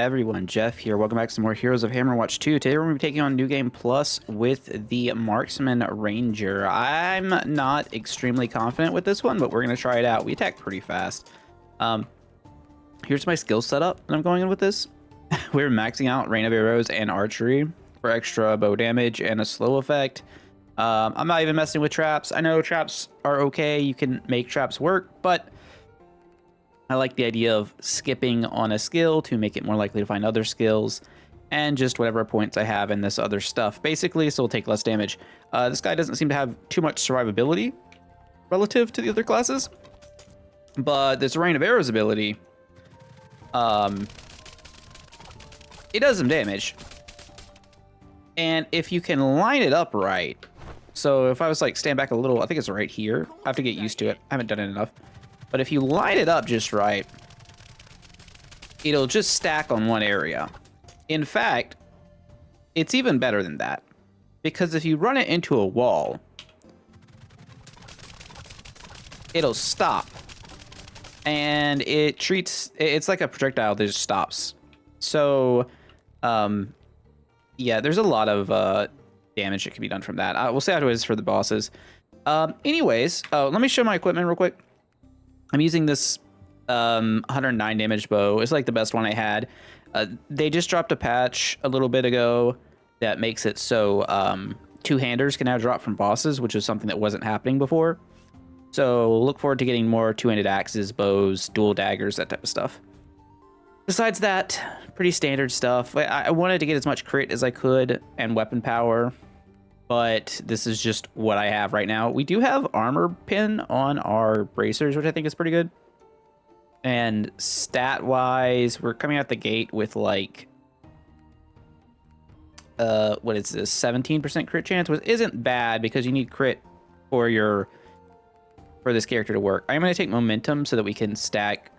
everyone? Jeff here. Welcome back to some more Heroes of Hammerwatch 2. Today we're going to be taking on New Game Plus with the Marksman Ranger. I'm not extremely confident with this one, but we're going to try it out. We attack pretty fast. Here's my skill setup that I'm going in with this. We're maxing out Rain of Arrows and Archery for extra bow damage and a slow effect. I'm not even messing with traps. I know traps are okay. You can make traps work, but I like the idea of skipping on a skill to make it more likely to find other skills, and just whatever points I have in this other stuff, basically, so it'll take less damage. This guy doesn't seem to have too much survivability relative to the other classes, but this Rain of Arrows ability, it does some damage. And if you can line it up right, so if I was like stand back a little, I think it's right here. I have to get used to it. I haven't done it enough. But if you line it up just right, it'll just stack on one area. In fact, it's even better than that. Because if you run it into a wall, it'll stop. And it's like a projectile that just stops. So, yeah, there's a lot of damage that can be done from that. We'll see how it is for the bosses. Anyways, let me show my equipment real quick. I'm using this 109 damage bow. It's like the best one I had. They just dropped a patch a little bit ago that makes it so two-handers can now drop from bosses, which is something that wasn't happening before. So look forward to getting more two-handed axes, bows, dual daggers, that type of stuff. Besides that, pretty standard stuff. I wanted to get as much crit as I could and weapon power, but this is just what I have right now. We do have armor pin on our bracers, which I think is pretty good. And stat-wise, we're coming out the gate with like, what is this, 17% crit chance, which isn't bad because you need crit for this character to work. I'm going to take momentum so that we can stack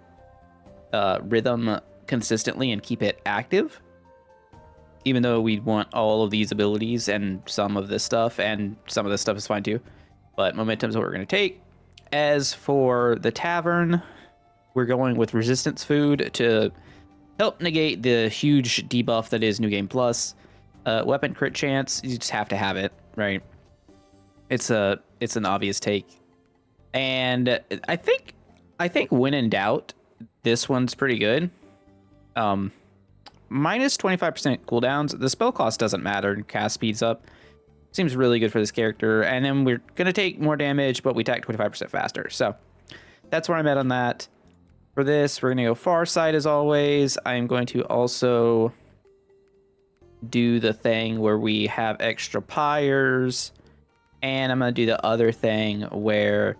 rhythm consistently and keep it active. Even though we want all of these abilities and some of this stuff, and some of this stuff is fine too. But momentum is what we're going to take. As for the tavern, we're going with resistance food to help negate the huge debuff that is New Game Plus. Weapon crit chance, you just have to have it, right? It's an obvious take. And I think when in doubt, this one's pretty good. Minus 25% cooldowns. The spell cost doesn't matter. Cast speeds up. Seems really good for this character. And then we're going to take more damage, but we attack 25% faster. So that's where I'm at on that. For this, we're going to go far side as always. I'm going to also do the thing where we have extra pyres. And I'm going to do the other thing where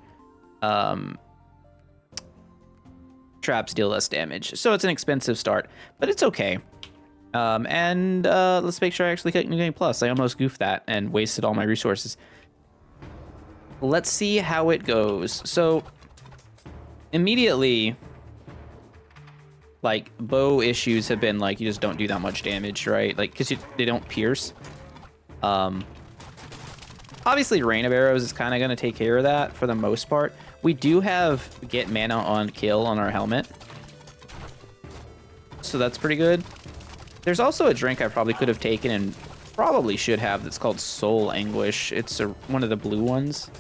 traps deal less damage. So it's an expensive start, but it's okay. Let's make sure I actually click New Game Plus. I almost goofed that and wasted all my resources. Let's see how it goes. So immediately, like, bow issues have been like, you just don't do that much damage, right? Like, because they don't pierce. Obviously, Rain of Arrows is kind of going to take care of that for the most part. We do have get mana on kill on our helmet, so that's pretty good. There's also a drink I probably could have taken and probably should have that's called Soul Anguish. It's one of the blue ones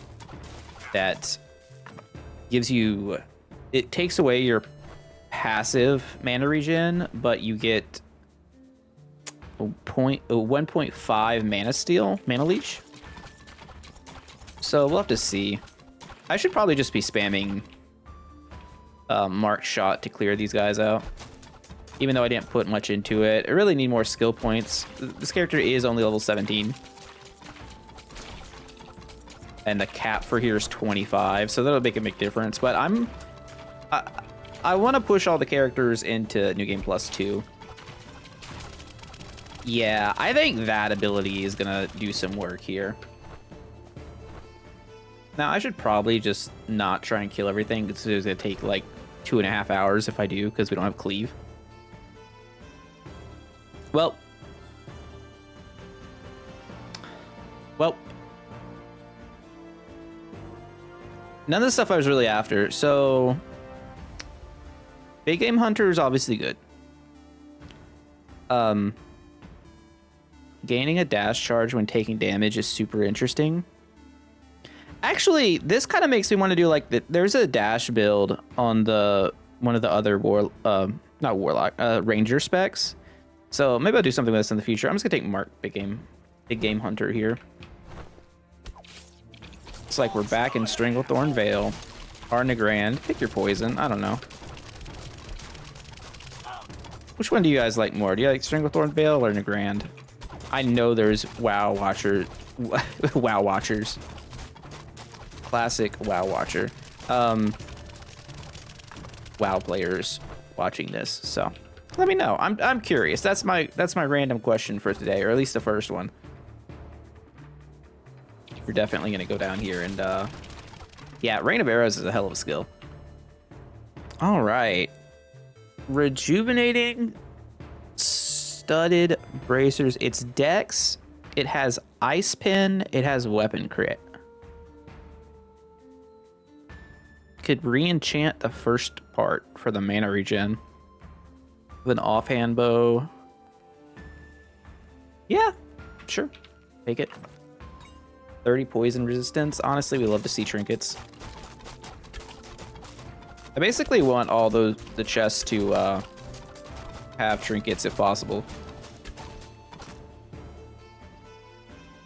that gives you... It takes away your passive mana regen, but you get 1.5 mana steal, mana leech. So we'll have to see. I should probably just be spamming Mark Shot to clear these guys out. Even though I didn't put much into it. I really need more skill points. This character is only level 17. And the cap for here is 25, so that'll make a big difference. But I want to push all the characters into New Game Plus 2. Yeah, I think that ability is going to do some work here. Now, I should probably just not try and kill everything, because it's going to take like 2.5 hours if I do, because we don't have cleave. Well, none of the stuff I was really after. So, Big Game Hunter is obviously good. Gaining a dash charge when taking damage is super interesting. Actually, this kind of makes me want to do like there's a dash build on one of the other not warlock ranger specs. So maybe I'll do something with this in the future. I'm just gonna take Mark big game hunter here. It's like we're back in Stranglethorn Vale. Arnagrand, pick your poison. I don't know. Which one do you guys like more? Do you like Stranglethorn Vale or Nagrand? I know there's WoW watchers. Classic WoW watcher. WoW players watching this. So let me know. I'm curious. That's my random question for today, or at least the first one. You're definitely gonna go down here and yeah, Rain of Arrows is a hell of a skill. All right. Rejuvenating studded bracers. It's dex. It has ice pin. It has weapon crit. Could re-enchant the first part for the mana regen. With an offhand bow. Yeah, sure. Take it. 30 poison resistance. Honestly, we love to see trinkets. I basically want all the chests to have trinkets if possible.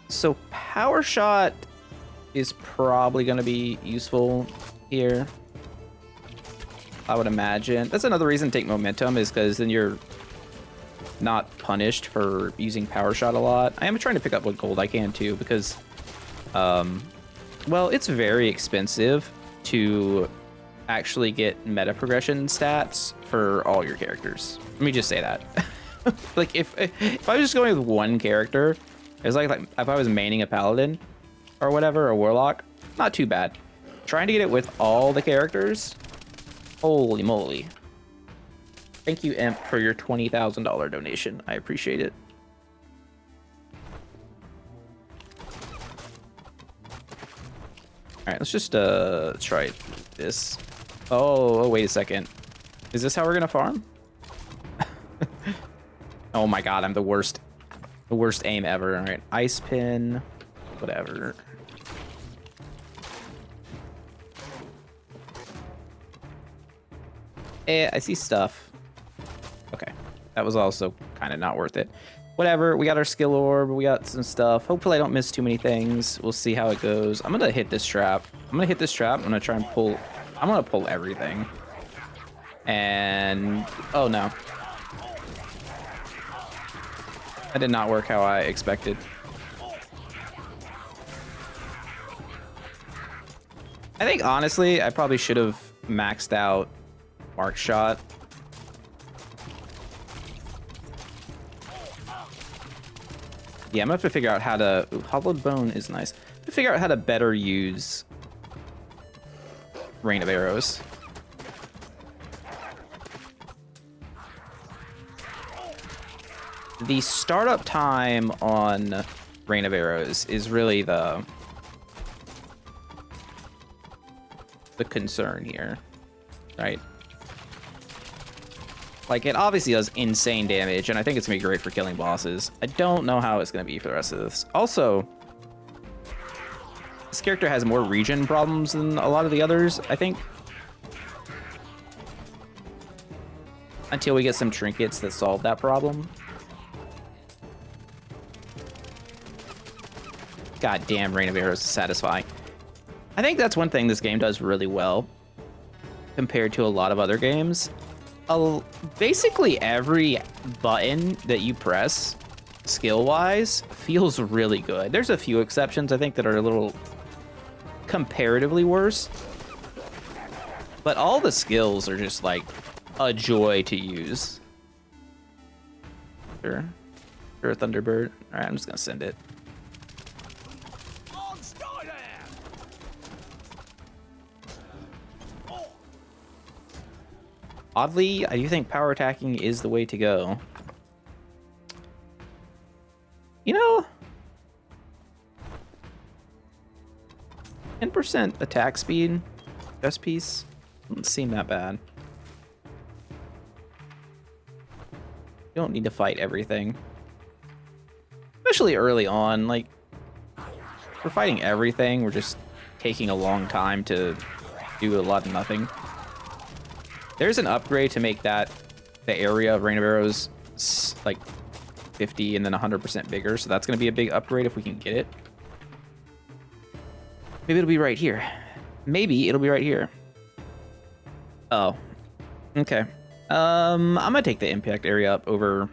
So power shot is probably going to be useful here, I would imagine. That's another reason to take momentum, is because then you're not punished for using power shot a lot. I am trying to pick up what gold I can too, because well, it's very expensive to actually get meta progression stats for all your characters. Let me just say that. Like if I was just going with one character, it's like if I was maining a paladin or whatever, a warlock, not too bad. Trying to get it with all the characters, holy moly. Thank you, Imp, for your $20,000 donation. I appreciate it. All right, let's just try this. Oh, wait a second. Is this how we're gonna farm? Oh my god, I'm the worst aim ever. All right, ice pin, whatever. I see stuff. Okay, that was also kind of not worth it. Whatever, we got our skill orb, we got some stuff. Hopefully I don't miss too many things. We'll see how it goes. I'm gonna hit this trap. I'm gonna try and pull. I'm gonna pull everything. And, oh no. That did not work how I expected. I think, honestly, I probably should have maxed out Mark Shot. Yeah, I'm gonna have to figure out how to... Ooh, Hollowed Bone is nice. To figure out how to better use Rain of Arrows. The startup time on Rain of Arrows is really the concern here, right? Like, it obviously does insane damage, and I think it's gonna be great for killing bosses. I don't know how it's gonna be for the rest of this. Also, this character has more regen problems than a lot of the others, I think. Until we get some trinkets that solve that problem. God damn, Rain of Arrows is satisfying. I think that's one thing this game does really well compared to a lot of other games. Basically every button that you press, skill-wise, feels really good. There's a few exceptions, I think, that are a little comparatively worse. But all the skills are just, like, a joy to use. Sure. Sure, Thunderbird. Alright, I'm just gonna send it. Oddly, I do think power attacking is the way to go. You know, 10% attack speed, chest piece, doesn't seem that bad. You don't need to fight everything. Especially early on, like, we're fighting everything, we're just taking a long time to do a lot of nothing. There's an upgrade to make that, the area of Rain of Arrows, like, 50 and then 100% bigger, so that's going to be a big upgrade if we can get it. Maybe it'll be right here. Maybe it'll be right here. Oh. Okay. I'm gonna take the impact area up over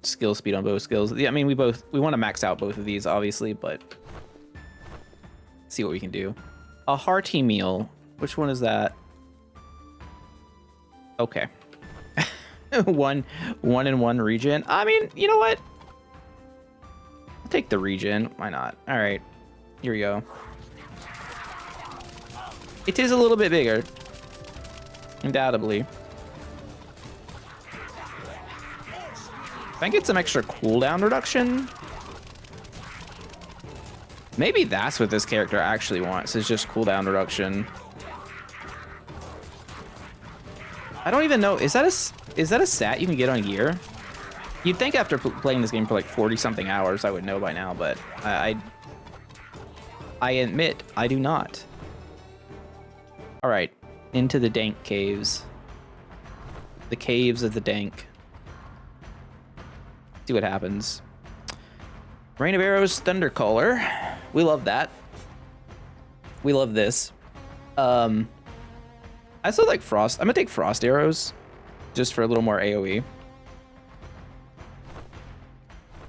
skill speed on both skills. Yeah, I mean, we want to max out both of these, obviously, but see what we can do. A hearty meal. Which one is that? Okay. one in one regen. I mean, you know what? I'll take the regen. Why not? All right. Here we go. It is a little bit bigger. Undoubtedly. Can I get some extra cooldown reduction? Maybe that's what this character actually wants, is just cooldown reduction. I don't even know. Is that a stat you can get on gear? You'd think after playing this game for like 40-something hours I would know by now, but I admit I do not. All right, into the dank caves. The caves of the dank. See what happens. Rain of Arrows, Thundercaller. We love that. We love this. I still like Frost. I'm gonna take Frost Arrows just for a little more AoE.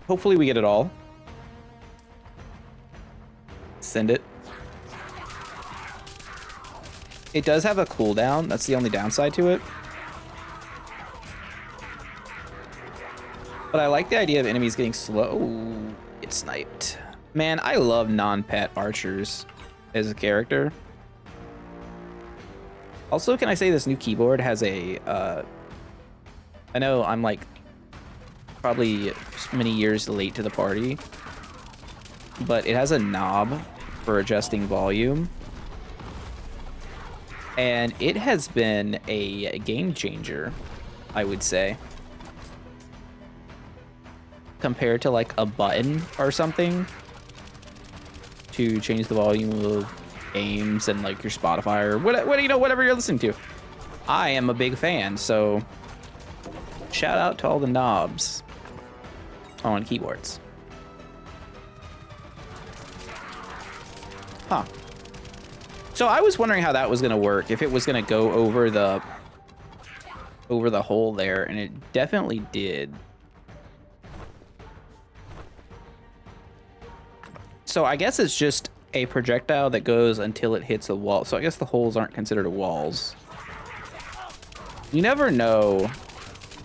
Hopefully we get it all. Send it. It does have a cooldown. That's the only downside to it. But I like the idea of enemies getting slow. Ooh, get sniped. Man, I love non-pet archers as a character. Also, can I say this new keyboard has a... I know I'm like probably many years late to the party, but it has a knob for adjusting volume. And it has been a game changer, I would say. Compared to like a button or something to change the volume of games and like your Spotify or whatever you're listening to. I am a big fan, so shout out to all the knobs on keyboards. Huh. So I was wondering how that was gonna work, if it was gonna go over the hole there, and it definitely did. So I guess it's just a projectile that goes until it hits a wall. So I guess the holes aren't considered walls. You never know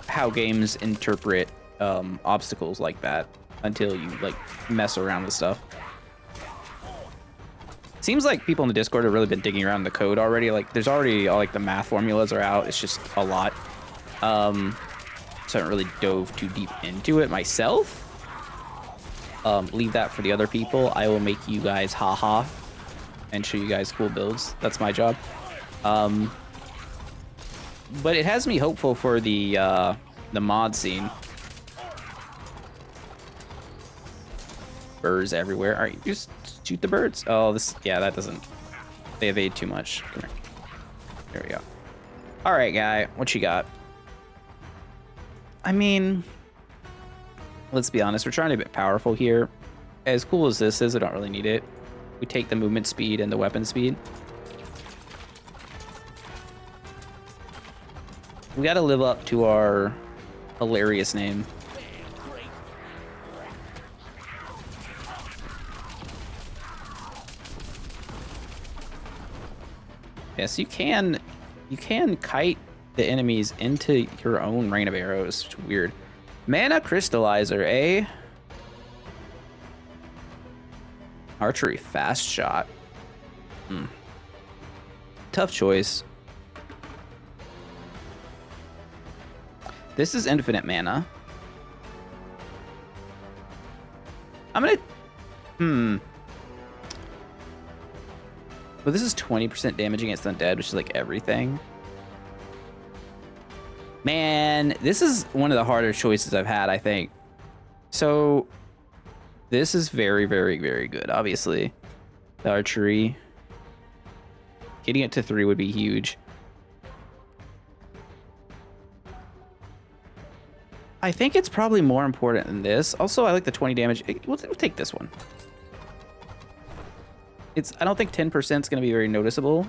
how games interpret obstacles like that until you like mess around with stuff. Seems like people in the Discord have really been digging around the code already. Like there's already like the math formulas are out. It's just a lot. So I haven't really dove too deep into it myself. Leave that for the other people. I will make you guys haha and show you guys cool builds. That's my job. But it has me hopeful for the mod scene. Birds everywhere. All right, just shoot the birds. Oh, yeah, that doesn't. They evade too much. Come here. There we go. All right, guy, what you got? I mean, let's be honest, we're trying to be powerful here. As cool as this is, I don't really need it. We take the movement speed and the weapon speed. We gotta live up to our hilarious name. Yes, you can kite the enemies into your own rain of arrows. It's weird. Mana crystallizer, eh? Archery fast shot. Tough choice. This is infinite mana. I'm gonna... But this is 20% damage against undead, which is like everything. Man, this is one of the harder choices I've had, I think. So this is very, very, very good, obviously. The archery. Getting it to 3 would be huge. I think it's probably more important than this. Also, I like the 20 damage. We'll take this one. I don't think 10% is going to be very noticeable.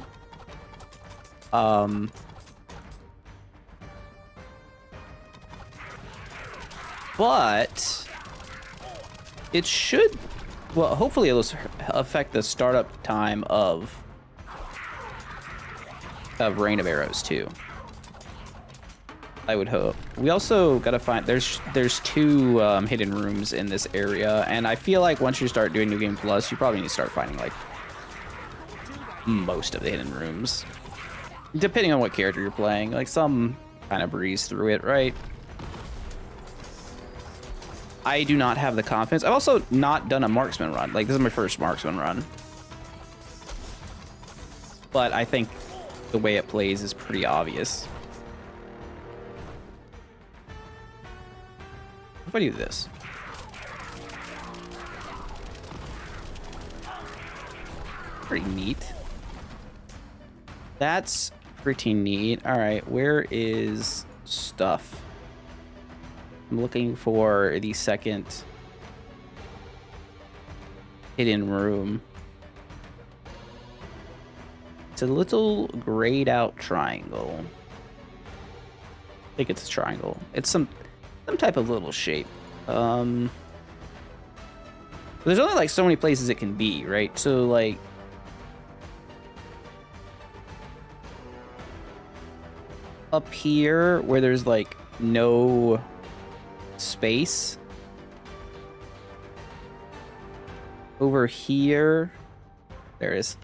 But it should, well, hopefully it'll affect the startup time of Rain of Arrows too. I would hope. We also gotta find, there's 2 hidden rooms in this area, and I feel like once you start doing New Game Plus, you probably need to start finding like most of the hidden rooms, depending on what character you're playing. Like some kind of breeze through it, right? I do not have the confidence. I've also not done a marksman run. Like, this is my first marksman run, but I think the way it plays is pretty obvious. If I do this, pretty neat. That's pretty neat. All right, where is stuff? I'm looking for the second hidden room. It's a little grayed out triangle. I think it's a triangle. It's some type of little shape. There's only like so many places it can be, right? So like, up here where there's like no space. Over here, there is.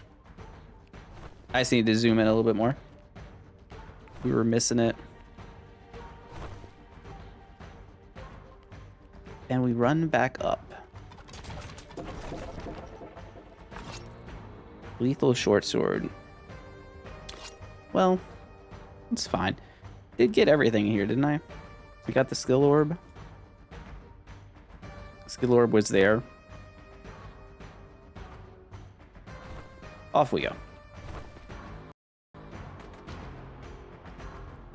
I just need to zoom in a little bit more. We were missing it. And we run back up. Lethal short sword. Well, it's fine. Did get everything here, didn't I? We got the skill orb. Skill orb was there. Off we go.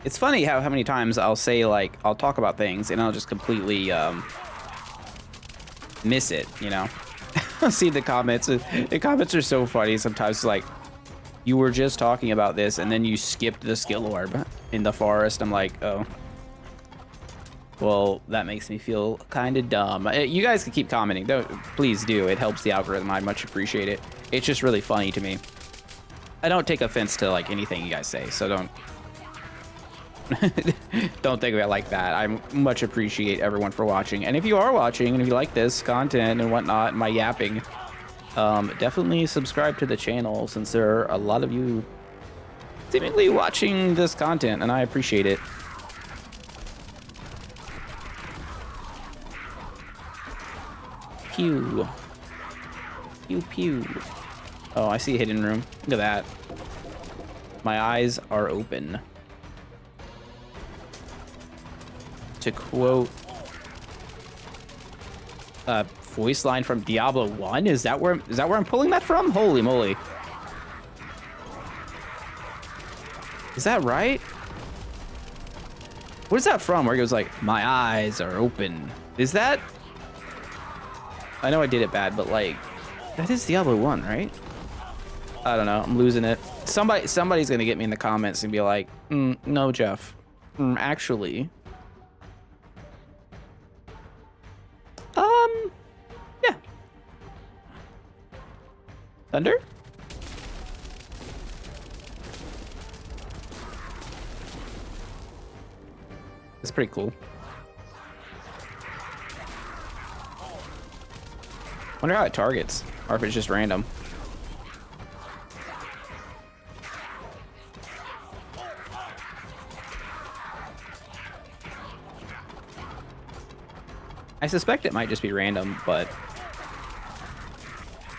It's funny how many times I'll say, like, I'll talk about things and I'll just completely miss it, you know? I'll see the comments. The comments are so funny sometimes. Like, you were just talking about this and then you skipped the skill orb in the forest. I'm like, oh. Well, that makes me feel kind of dumb. You guys can keep commenting. Please do. It helps the algorithm. I much appreciate it. It's just really funny to me. I don't take offense to, like, anything you guys say, so don't don't think of it like that. I much appreciate everyone for watching. And if you are watching and if you like this content and whatnot, and my yapping, definitely subscribe to the channel, since there are a lot of you seemingly watching this content, and I appreciate it. Pew. Pew pew. Oh, I see a hidden room. Look at that. My eyes are open. To quote a voice line from Diablo 1, is that where I'm pulling that from? Holy moly. Is that right? What is that from? Where he goes like, my eyes are open. Is that? I know I did it bad, but like, that is Diablo 1, right? I don't know. I'm losing it. Somebody's gonna get me in the comments and be like, no, Jeff. Actually. Yeah. Thunder? It's pretty cool. Wonder how it targets, or if it's just random. I suspect it might just be random, but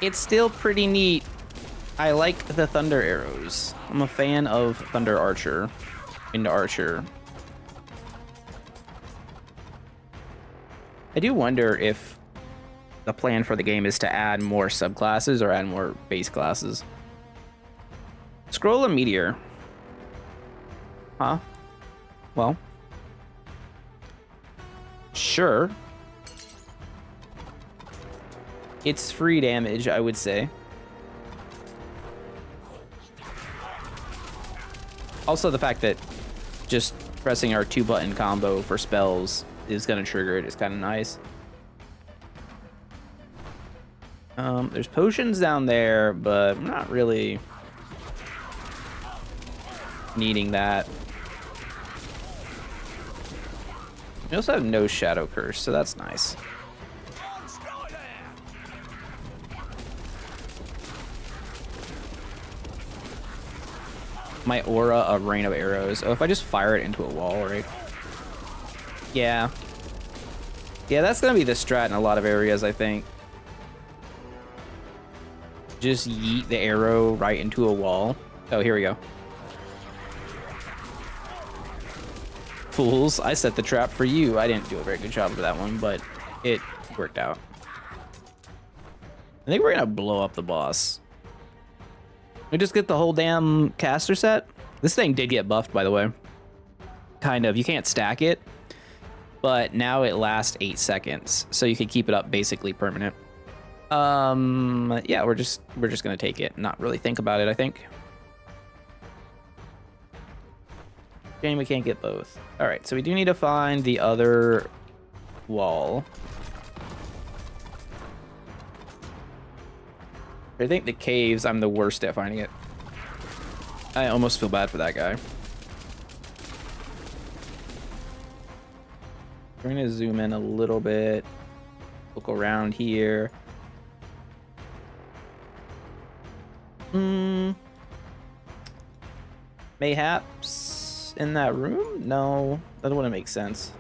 it's still pretty neat. I like the thunder arrows. I'm a fan of Thunder Archer into Archer. I do wonder if the plan for the game is to add more subclasses or add more base classes. Scroll a meteor. Huh? Well. Sure. It's free damage, I would say. Also, the fact that just pressing our 2-button combo for spells is going to trigger it is kind of nice. There's potions down there, but I'm not really needing that. We also have no Shadow Curse, so that's nice. My aura, a rain of arrows. Oh, if I just fire it into a wall, right? Yeah. Yeah, that's gonna be the strat in a lot of areas, I think. Just yeet the arrow right into a wall. Oh, here we go. Fools, I set the trap for you. I didn't do a very good job of that one, but it worked out. I think we're gonna blow up the boss. We just get the whole damn caster set. This thing did get buffed, by the way. Kind of. You can't stack it, but now it lasts 8 seconds, so you can keep it up basically permanent. Yeah, we're just gonna take it, not really think about it, I think. Shame we can't get both. All right, so we do need to find the other wall. I think the caves, I'm the worst at finding it. I almost feel bad for that guy. We're gonna zoom in a little bit. Look around here. Mayhaps in that room? No, that wouldn't make sense.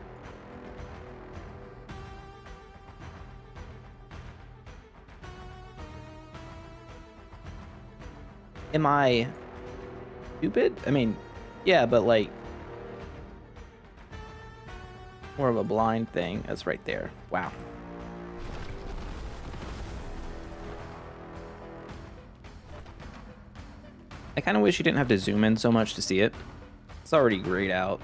Am I stupid? I mean, yeah, but like more of a blind thing. That's right there. Wow. I kind of wish you didn't have to zoom in so much to see it. It's already grayed out.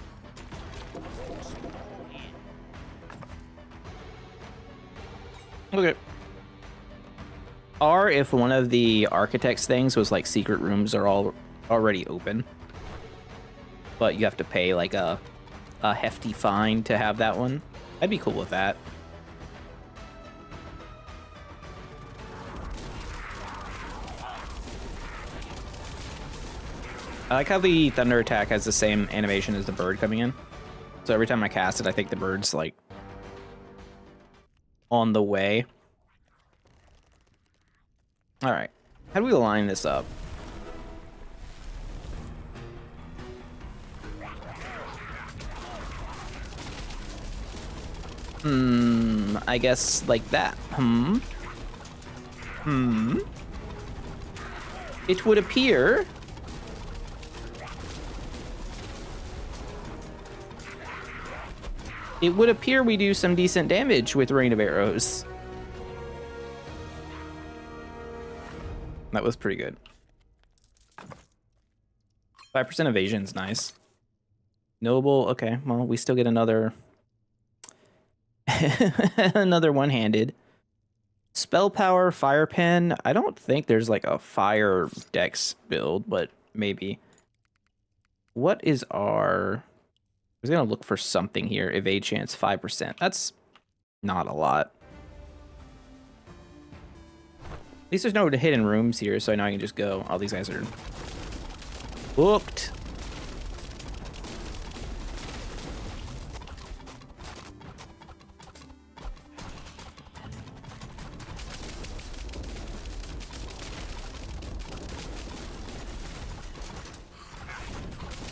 Okay. Or if one of the architect's things was like secret rooms are all already open, but you have to pay like a hefty fine to have that one. I'd be cool with that. I like how the thunder attack has the same animation as the bird coming in. So every time I cast it, I think the bird's like on the way. All right, how do we line this up? I guess like that. It would appear we do some decent damage with Rain of Arrows. That was pretty good. 5% evasion's nice. Noble, okay. Well, we still get another another one-handed. Spell power, fire pen. I don't think there's like a fire dex build, but maybe. What is our... I was gonna look for something here. Evade chance 5%. That's not a lot. At least there's no hidden rooms here, so I know I can just go. All these guys are booked.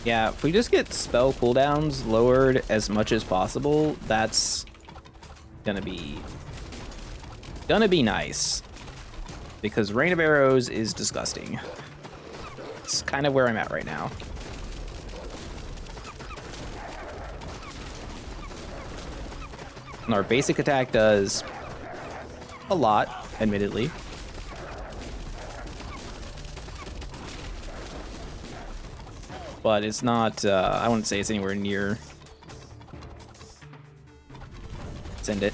Yeah, if we just get spell cooldowns lowered as much as possible, that's gonna be nice. Because Rain of Arrows is disgusting. It's kind of where I'm at right now. And our basic attack does a lot, admittedly. But it's not, I wouldn't say it's anywhere near. Send it.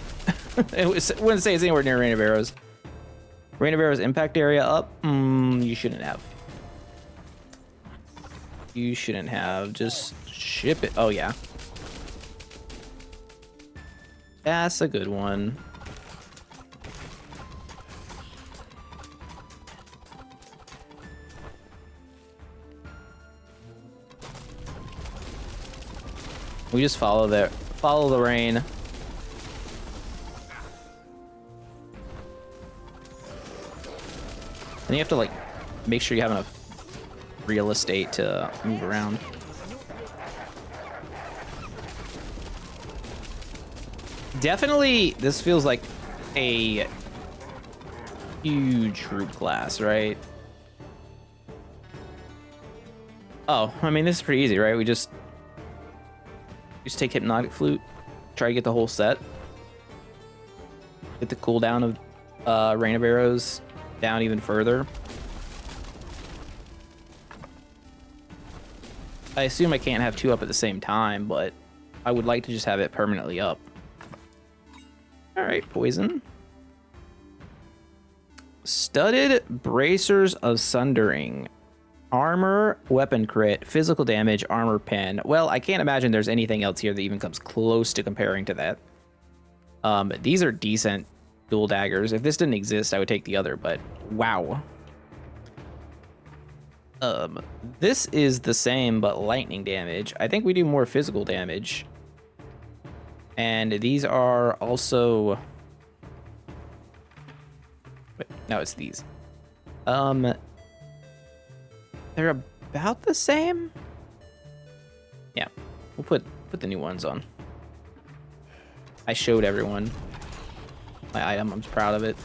I wouldn't say it's anywhere near Rain of Arrows. Rain of Arrows impact area up? You shouldn't have. You shouldn't have. Just ship it. Oh, yeah. That's a good one. We just follow the rain. And you have to like make sure you have enough real estate to move around. Definitely, this feels like a huge group class, right? Oh, I mean, this is pretty easy, right? We just take Hypnotic Flute, try to get the whole set. Get the cooldown of Rain of Arrows down even further. I assume I can't have two up at the same time, but I would like to just have it permanently up. All right, poison. Studded Bracers of Sundering. Armor, weapon crit, physical damage, armor pen. Well, I can't imagine there's anything else here that even comes close to comparing to that. These are decent dual daggers. If this didn't exist, I would take the other, but wow. This is the same, but lightning damage. I think we do more physical damage. And these are also... Wait, no, it's these. They're about the same? Yeah, we'll put the new ones on. I showed everyone my item. I'm proud of it.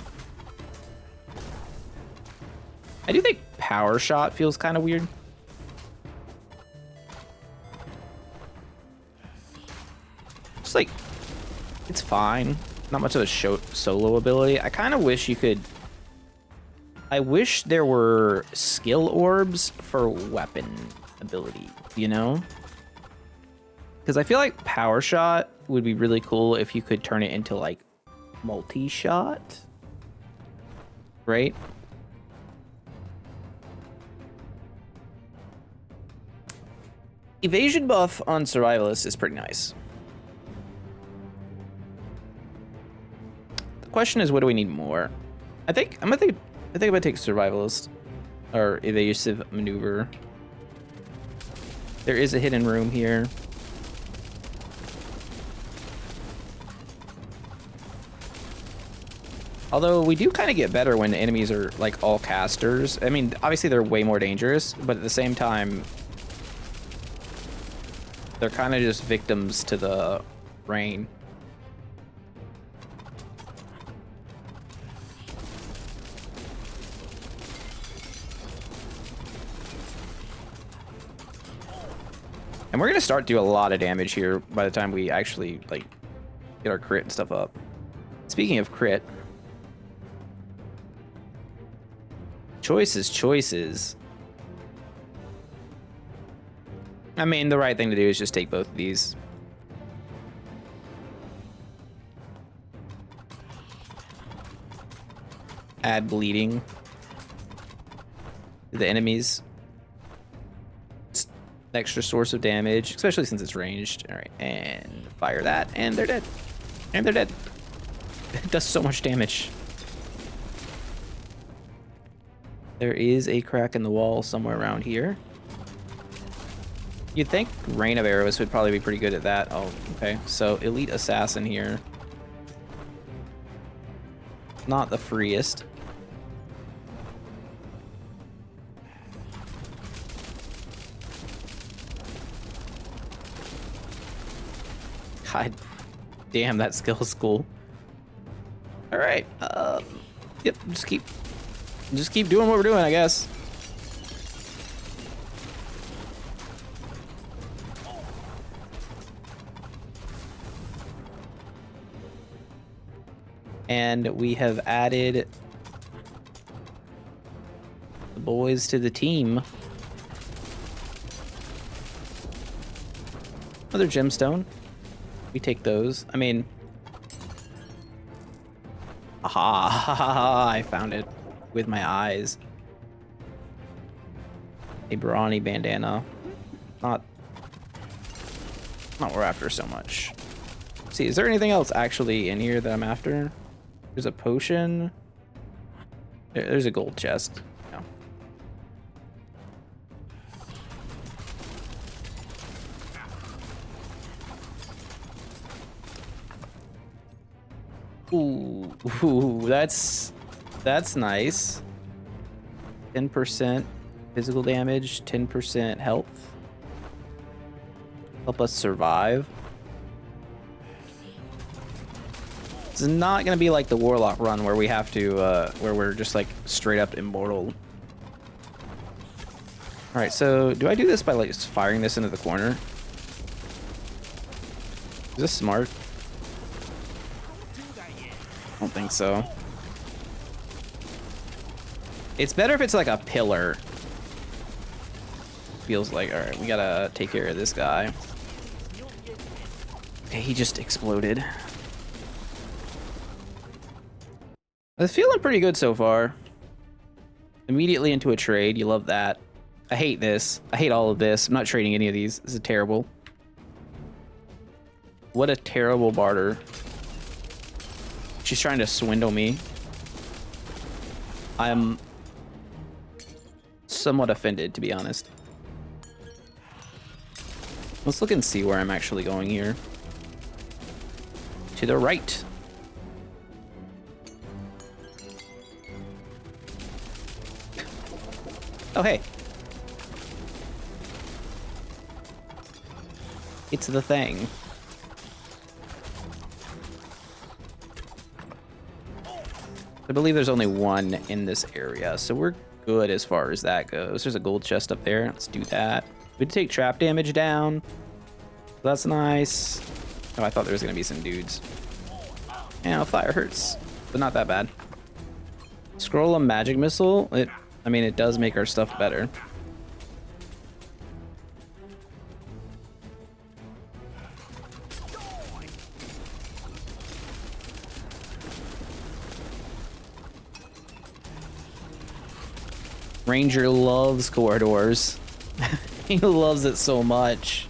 I do think Power Shot feels kind of weird. It's like, it's fine. Not much of a solo ability. I kind of wish you could... I wish there were skill orbs for weapon ability, you know? Because I feel like Power Shot would be really cool if you could turn it into, like, multi-shot. Right? Evasion buff on Survivalist is pretty nice. The question is, what do we need more? I think I'm gonna take Survivalist or Evasive Maneuver. There is a hidden room here. Although we do kind of get better when the enemies are like all casters. I mean, obviously they're way more dangerous, but at the same time, they're kind of just victims to the rain. And we're gonna start doing a lot of damage here by the time we actually like get our crit and stuff up. Speaking of crit, choices. I mean, the right thing to do is just take both of these. Add bleeding to the enemies. Extra source of damage, especially since it's ranged. All right, and fire that, and they're dead. And they're dead. It does so much damage. There is a crack in the wall somewhere around here. You'd think Rain of Arrows would probably be pretty good at that. Oh, okay. So Elite Assassin here. Not the freest. God damn, that skill is cool. All right. Yep. Just keep doing what we're doing, I guess. And we have added the boys to the team. Another gemstone. We take those. I mean... Aha! I found it with my eyes. A brawny bandana. Not what we're after so much. Let's see, is there anything else actually in here that I'm after? There's a potion. There's a gold chest. No. Ooh, that's nice. 10% physical damage, 10% health. Help us survive. It's not gonna be like the Warlock run where we have to, where we're just like straight up immortal. All right, so do I do this by like just firing this into the corner? Is this smart? I don't think so. It's better if it's like a pillar. Feels like, all right, we gotta take care of this guy. Okay, he just exploded. It's feeling pretty good so far. Immediately into a trade, you love that. I hate this. I hate all of this. I'm not trading any of these. This is terrible. What a terrible barter. She's trying to swindle me. I'm somewhat offended, to be honest. Let's look and see where I'm actually going here. To the right. Oh, hey. It's the thing. I believe there's only one in this area, so we're good as far as that goes. There's a gold chest up there. Let's do that. We take trap damage down. That's nice. Oh, I thought there was going to be some dudes. Yeah, fire hurts, but not that bad. Scroll of magic missile. I mean, it does make our stuff better. Ranger loves corridors. He loves it so much.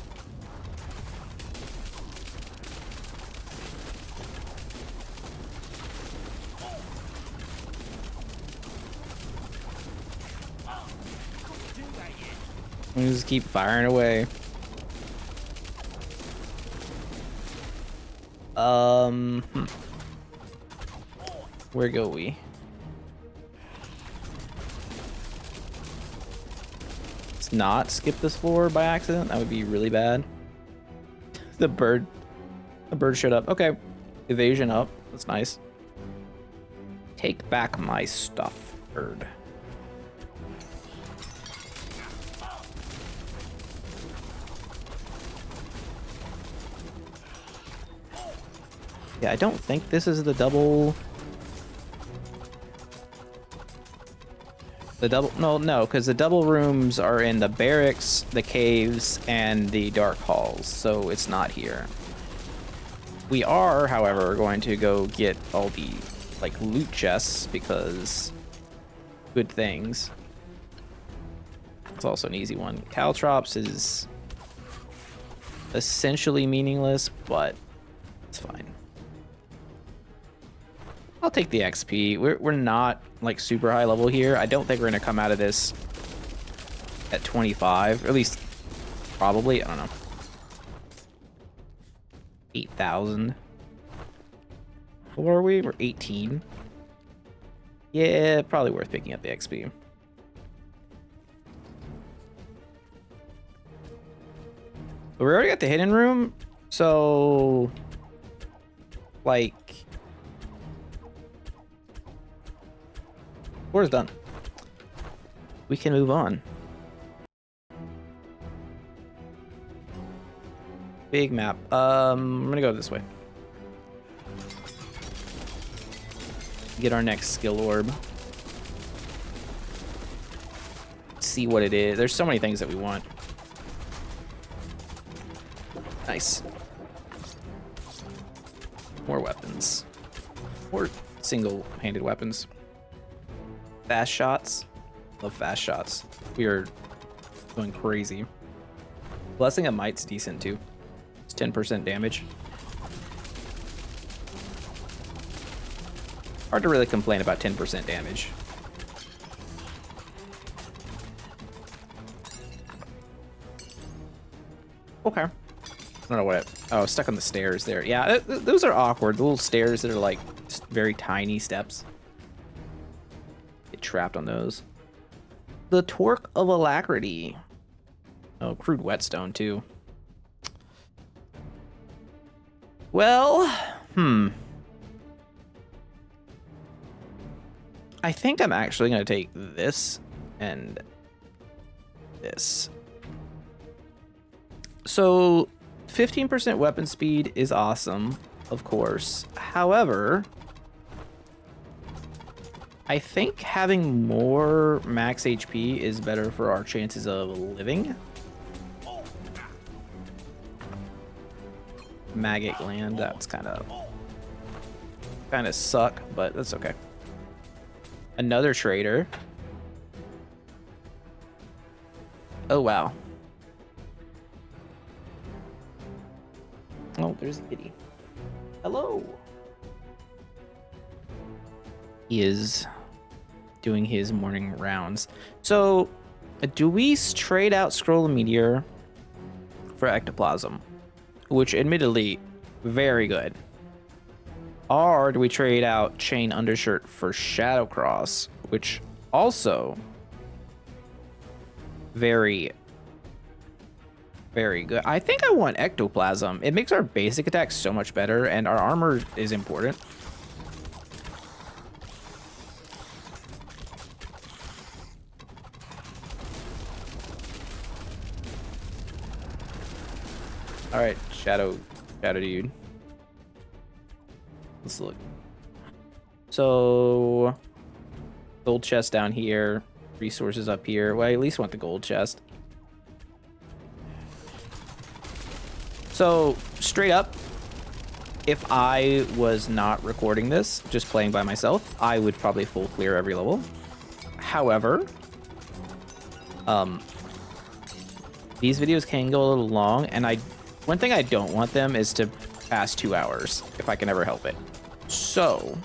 We just keep firing away. Where go we? Let's not skip this floor by accident. That would be really bad. The bird showed up. Okay, evasion up. That's nice. Take back my stuff, bird. Yeah, I don't think this is the double. No, because the double rooms are in the barracks, the caves, and the dark halls, so it's not here. We are, however, going to go get all the, like, loot chests, because good things. It's also an easy one. Caltrops is essentially meaningless, but it's fine. I'll take the XP. We're not like super high level here. I don't think we're gonna come out of this at 25, or at least probably. I don't know. 8,000. What are we? We're 18. Yeah, probably worth picking up the XP. But we already got the hidden room, so like. Floor's done. We can move on. Big map. I'm gonna go this way. Get our next skill orb. See what it is. There's so many things that we want. Nice. More weapons. More single-handed weapons. Fast shots. Love fast shots. We are going crazy. Blessing of Might's decent too. It's 10% damage. Hard to really complain about 10% damage. Okay. I don't know what oh, stuck on the stairs there. Yeah, those are awkward. The little stairs that are like just very tiny steps. Get trapped on those. The Torque of Alacrity. Oh, crude whetstone too. Well, I think I'm actually going to take this and this. So 15% weapon speed is awesome, of course. However, I think having more max HP is better for our chances of living. Maggot gland, that's kind of suck, but that's okay. Another trader. Oh wow. Oh, there's a kitty. Hello. He is doing his morning rounds. So, do we trade out Scroll of Meteor for Ectoplasm? Which, admittedly, very good. Or do we trade out Chain Undershirt for Shadowcross, which also very, very good. I think I want Ectoplasm. It makes our basic attack so much better, and our armor is important. All right, Shadow dude. Let's look. So, gold chest down here, resources up here. Well, I at least want the gold chest. So, straight up, if I was not recording this, just playing by myself, I would probably full clear every level. However, these videos can go a little long, and one thing I don't want them is to pass 2 hours, if I can ever help it. So,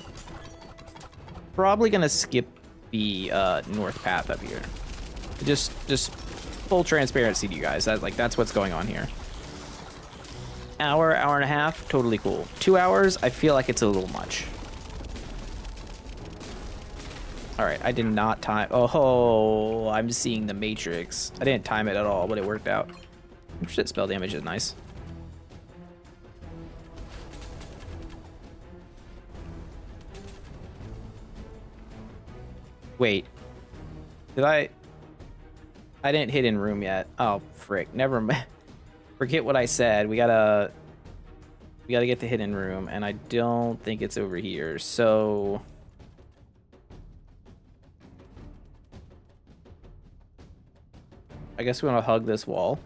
probably gonna skip the north path up here. Just full transparency to you guys. That's what's going on here. Hour and a half, totally cool. 2 hours, I feel like it's a little much. All right, I did not time. Oh, I'm seeing the Matrix. I didn't time it at all, but it worked out. Shit, spell damage is nice. Wait, did I didn't hit in room yet. Oh, frick. Never mind. Forget what I said. We gotta get the hidden room, and I don't think it's over here. So I guess we want to hug this wall.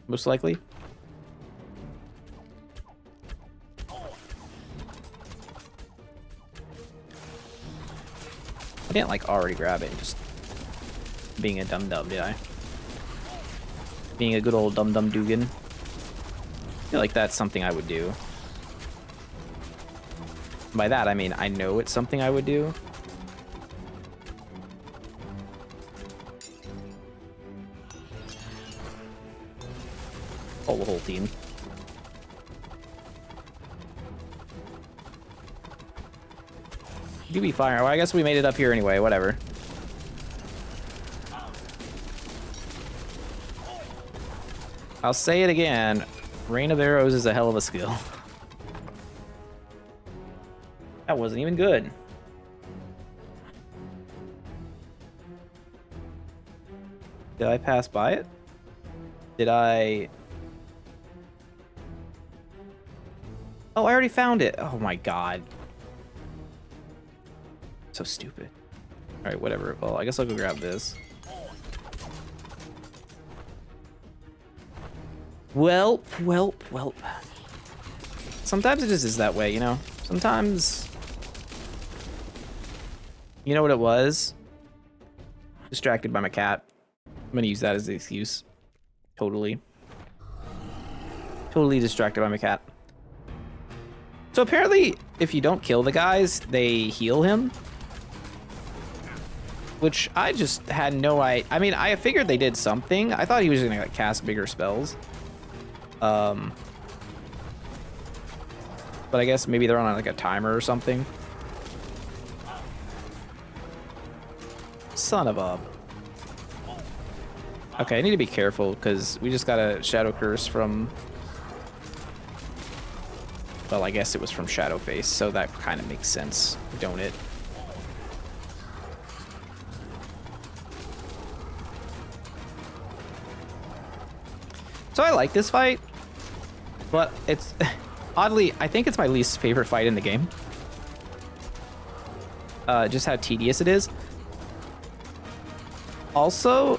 Most likely. I didn't like already grab it, just being a dum-dum, did I? Being a good old dum-dum Dugan. I feel like that's something I would do. By that, I mean I know it's something I would do. Call the whole team. Do be fire. Well, I guess we made it up here anyway, whatever. I'll say it again. Rain of Arrows is a hell of a skill. That wasn't even good. Did I pass by it? Did I... Oh, I already found it. Oh my god. So stupid. All right, whatever. Well, I guess I'll go grab this. Well. Sometimes it just is that way, you know? Sometimes... You know what it was? Distracted by my cat. I'm gonna use that as the excuse. Totally distracted by my cat. So apparently, if you don't kill the guys, they heal him. Which I just had no idea. I mean, I figured they did something. I thought he was gonna like cast bigger spells. But I guess maybe they're on like a timer or something. Son of a... Okay, I need to be careful because we just got a Shadow Curse from... Well, I guess it was from Shadowface, so that kind of makes sense, don't it? So I like this fight, but it's... Oddly, I think it's my least favorite fight in the game. Just how tedious it is. Also,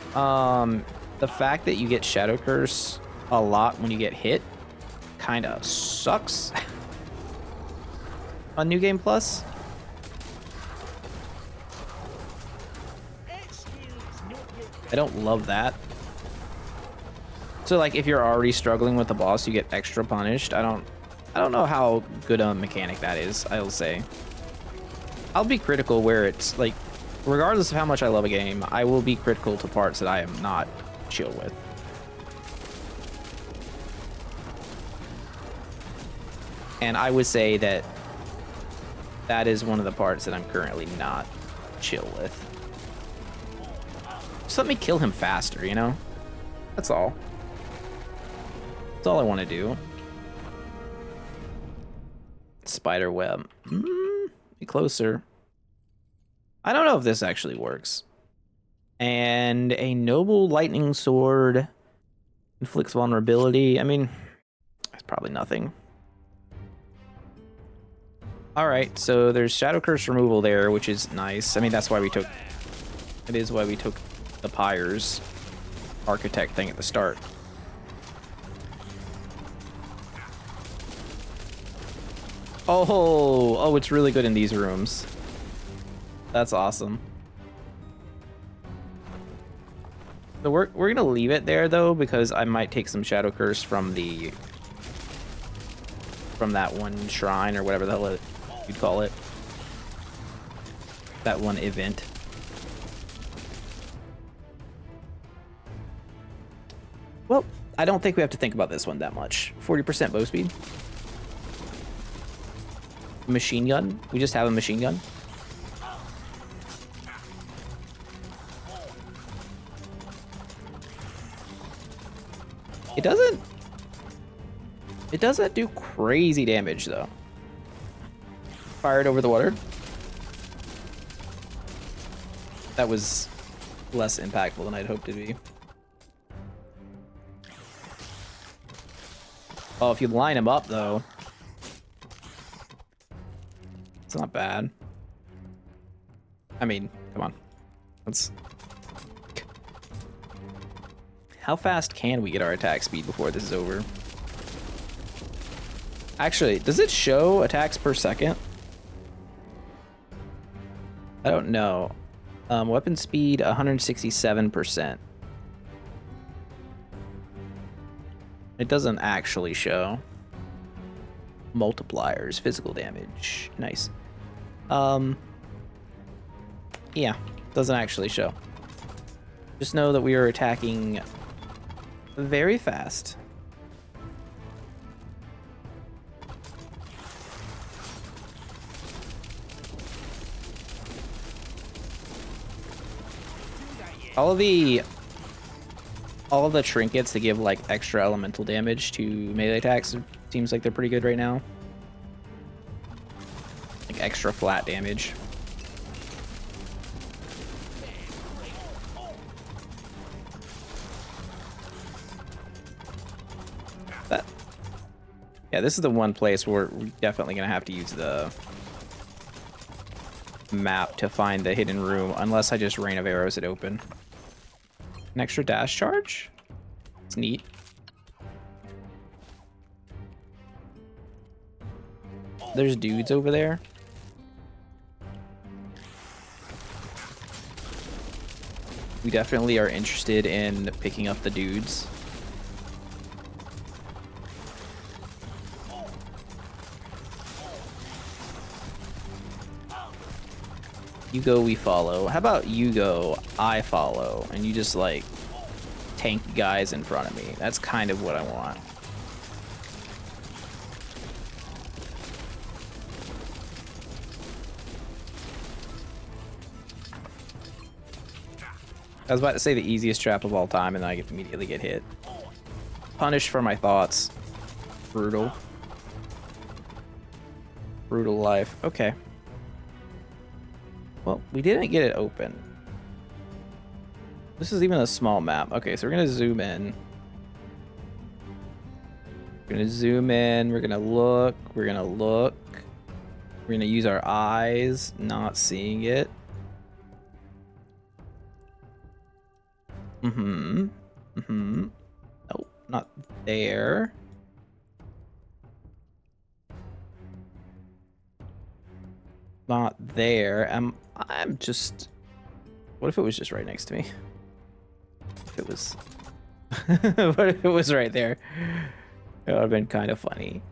the fact that you get Shadow Curse a lot when you get hit kind of sucks on New Game Plus. I don't love that. So like if you're already struggling with the boss, you get extra punished. I don't know how good a mechanic that is, I'll say. I'll be critical where it's like, regardless of how much I love a game, I will be critical to parts that I am not chill with. And I would say that that is one of the parts that I'm currently not chill with. Just let me kill him faster, you know? That's all. That's all I want to do. Spider web. Be closer. I don't know if this actually works. And a noble lightning sword inflicts vulnerability. I mean, it's probably nothing. All right, so there's Shadow Curse removal there, which is nice. I mean, that's why we took... It is why we took the Pyre's architect thing at the start. Oh, it's really good in these rooms. That's awesome. So we're gonna leave it there though, because I might take some Shadow Curse from that one shrine or whatever the hell you'd call it. That one event. Well, I don't think we have to think about this one that much. 40% bow speed. Machine gun. We just have a machine gun. It doesn't do crazy damage though. Fire it over the water. That was less impactful than I'd hoped it'd be. Oh, if you line them up though, it's not bad. I mean, come on. Let's... How fast can we get our attack speed before this is over? Actually, does it show attacks per second? I don't know. Weapon speed, 167%. It doesn't actually show. Multipliers, physical damage. Nice. Yeah, doesn't actually show. Just know that we are attacking very fast. All of the trinkets that give like extra elemental damage to melee attacks seems like they're pretty good right now. Like extra flat damage. Yeah, this is the one place where we're definitely gonna have to use the map to find the hidden room unless I just rain of arrows it open. An extra dash charge? It's neat. There's dudes over there. We definitely are interested in picking up the dudes. You go, we follow. How about you go, I follow, and you just like tank guys in front of me? That's kind of what I want. I was about to say the easiest trap of all time, and then I immediately get hit. Punished for my thoughts. Brutal. Brutal life. Okay. Well, we didn't get it open. This is even a small map. Okay, so we're gonna zoom in. We're gonna zoom in. We're gonna look. We're gonna look. We're gonna use our eyes, not seeing it. Nope, not there. Not there. I'm just... What if it was just right next to me? If it was... What if it was right there? That would have been kind of funny.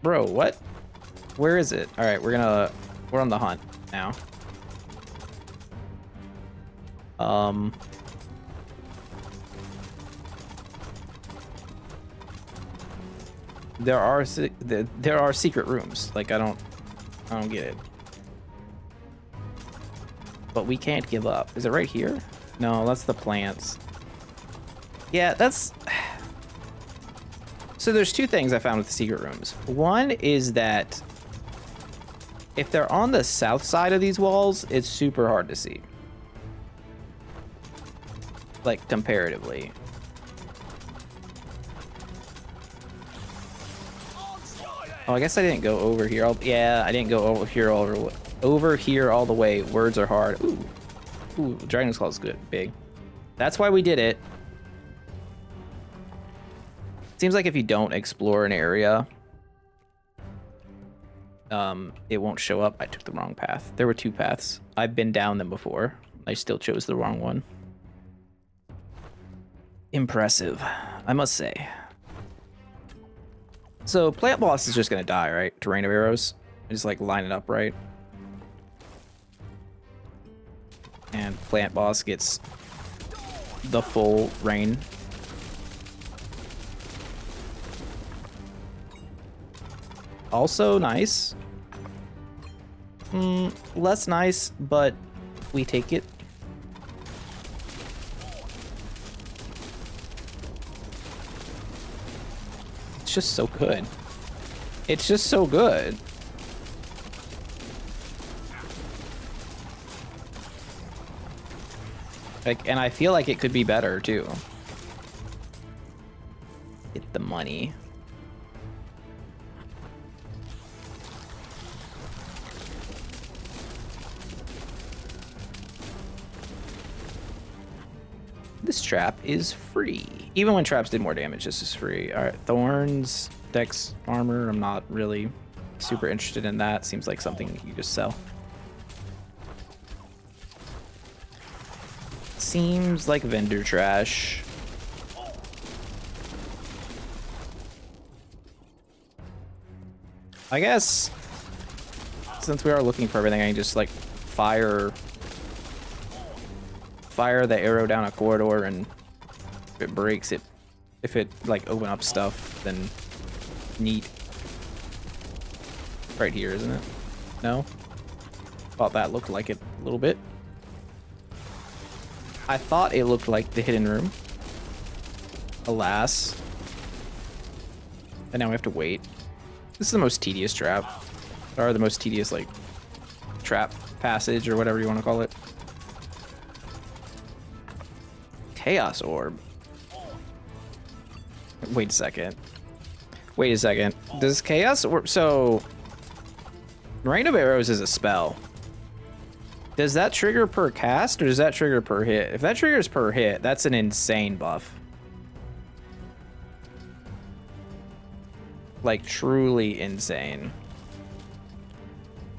Bro, what? Where is it? Alright, we're on the hunt now. There are secret rooms. Like, I don't get it. But we can't give up. Is it right here? No, that's the plants. Yeah, that's... So there's two things I found with the secret rooms. One is that if they're on the south side of these walls, it's super hard to see. Like, comparatively. Oh, I guess I didn't go over here. Yeah, I didn't go over here all the way. Words are hard. Ooh, Dragon's Claw is good, big. That's why we did it. Seems like if you don't explore an area, it won't show up. I took the wrong path. There were two paths. I've been down them before. I still chose the wrong one. Impressive, I must say. So plant boss is just gonna die, right? To rain of arrows. Just like line it up right. And plant boss gets the full rain. Also nice. Less nice, but we take it. It's just so good. It's just so good. Like, and I feel like it could be better too. Get the money. This trap is free. Even when traps did more damage, this is free. All right, thorns, dex, armor. I'm not really super interested in that. Seems like something you just sell. Seems like vendor trash. I guess since we are looking for everything, I can just like fire the arrow down a corridor, and if it breaks it, if it like open up stuff, then neat. Right here, isn't it? No? Thought that looked like it a little bit. I thought it looked like the hidden room. Alas. And now we have to wait. This is the most tedious trap. Or the most tedious, like, trap passage, or whatever you want to call it. Chaos Orb. Wait a second. Wait a second. Does Chaos Orb... So... Rain of Arrows is a spell. Does that trigger per cast or does that trigger per hit? If that triggers per hit, that's an insane buff. Like, truly insane.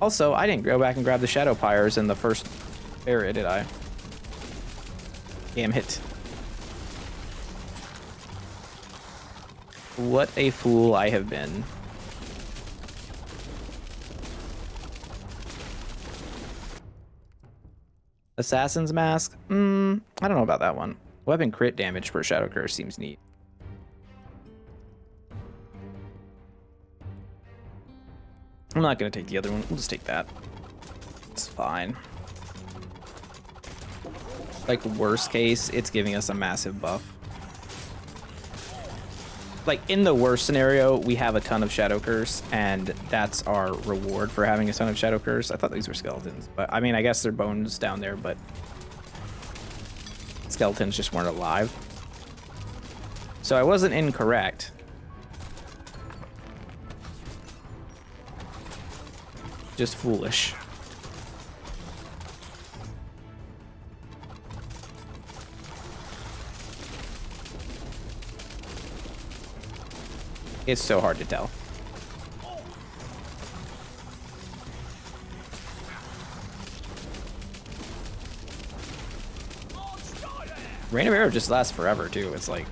Also, I didn't go back and grab the Shadow Pyres in the first area, did I? Damn it. What a fool I have been. Assassin's Mask? I don't know about that one. Weapon crit damage per Shadow Curse seems neat. I'm not going to take the other one. We'll just take that. It's fine. Like, worst case, it's giving us a massive buff. Like, in the worst scenario, we have a ton of Shadow Curse, and that's our reward for having a ton of Shadow Curse. I thought these were skeletons, but I mean, I guess they're bones down there, but skeletons just weren't alive. So I wasn't incorrect. Just foolish. It's so hard to tell. Rain of Arrow just lasts forever, too. It's like,